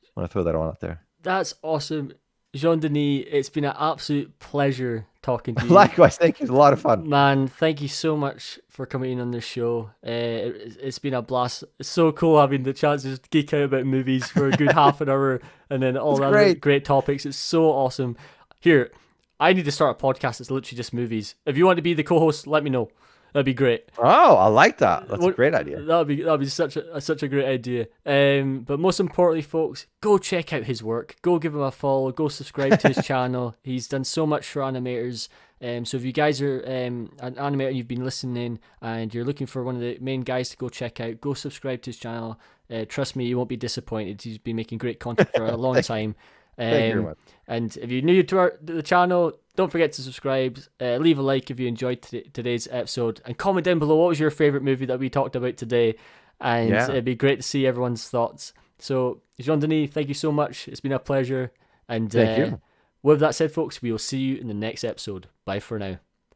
I want to throw that one out there. that's awesome. Jean-Denis, it's been an absolute pleasure talking to you. Likewise, thank you. It was a lot of fun. Man, thank you so much for coming in on this show. It's been a blast. It's so cool having the chance to just geek out about movies for a good half an hour and then all It's the other great. great topics. It's so awesome. Here, I need to start a podcast that's literally just movies. If you want to be the co-host, let me know. That'd be great. Oh, I like that. That's a great idea. That'd be such a great idea. But most importantly, folks, go check out his work. Go give him a follow. Go subscribe to his channel. He's done so much for animators. So if you guys are an animator and you've been listening and you're looking for one of the main guys to go check out, go subscribe to his channel. Trust me, you won't be disappointed. He's been making great content for a long time. Thank you very much. And if you're new to the channel, don't forget to subscribe. Leave a like if you enjoyed today's episode, and comment down below what was your favorite movie that we talked about today. And it'd be great to see everyone's thoughts. So, Jean-Denis, thank you so much. It's been a pleasure. And Thank you. with that said, folks, we will see you in the next episode. Bye for now.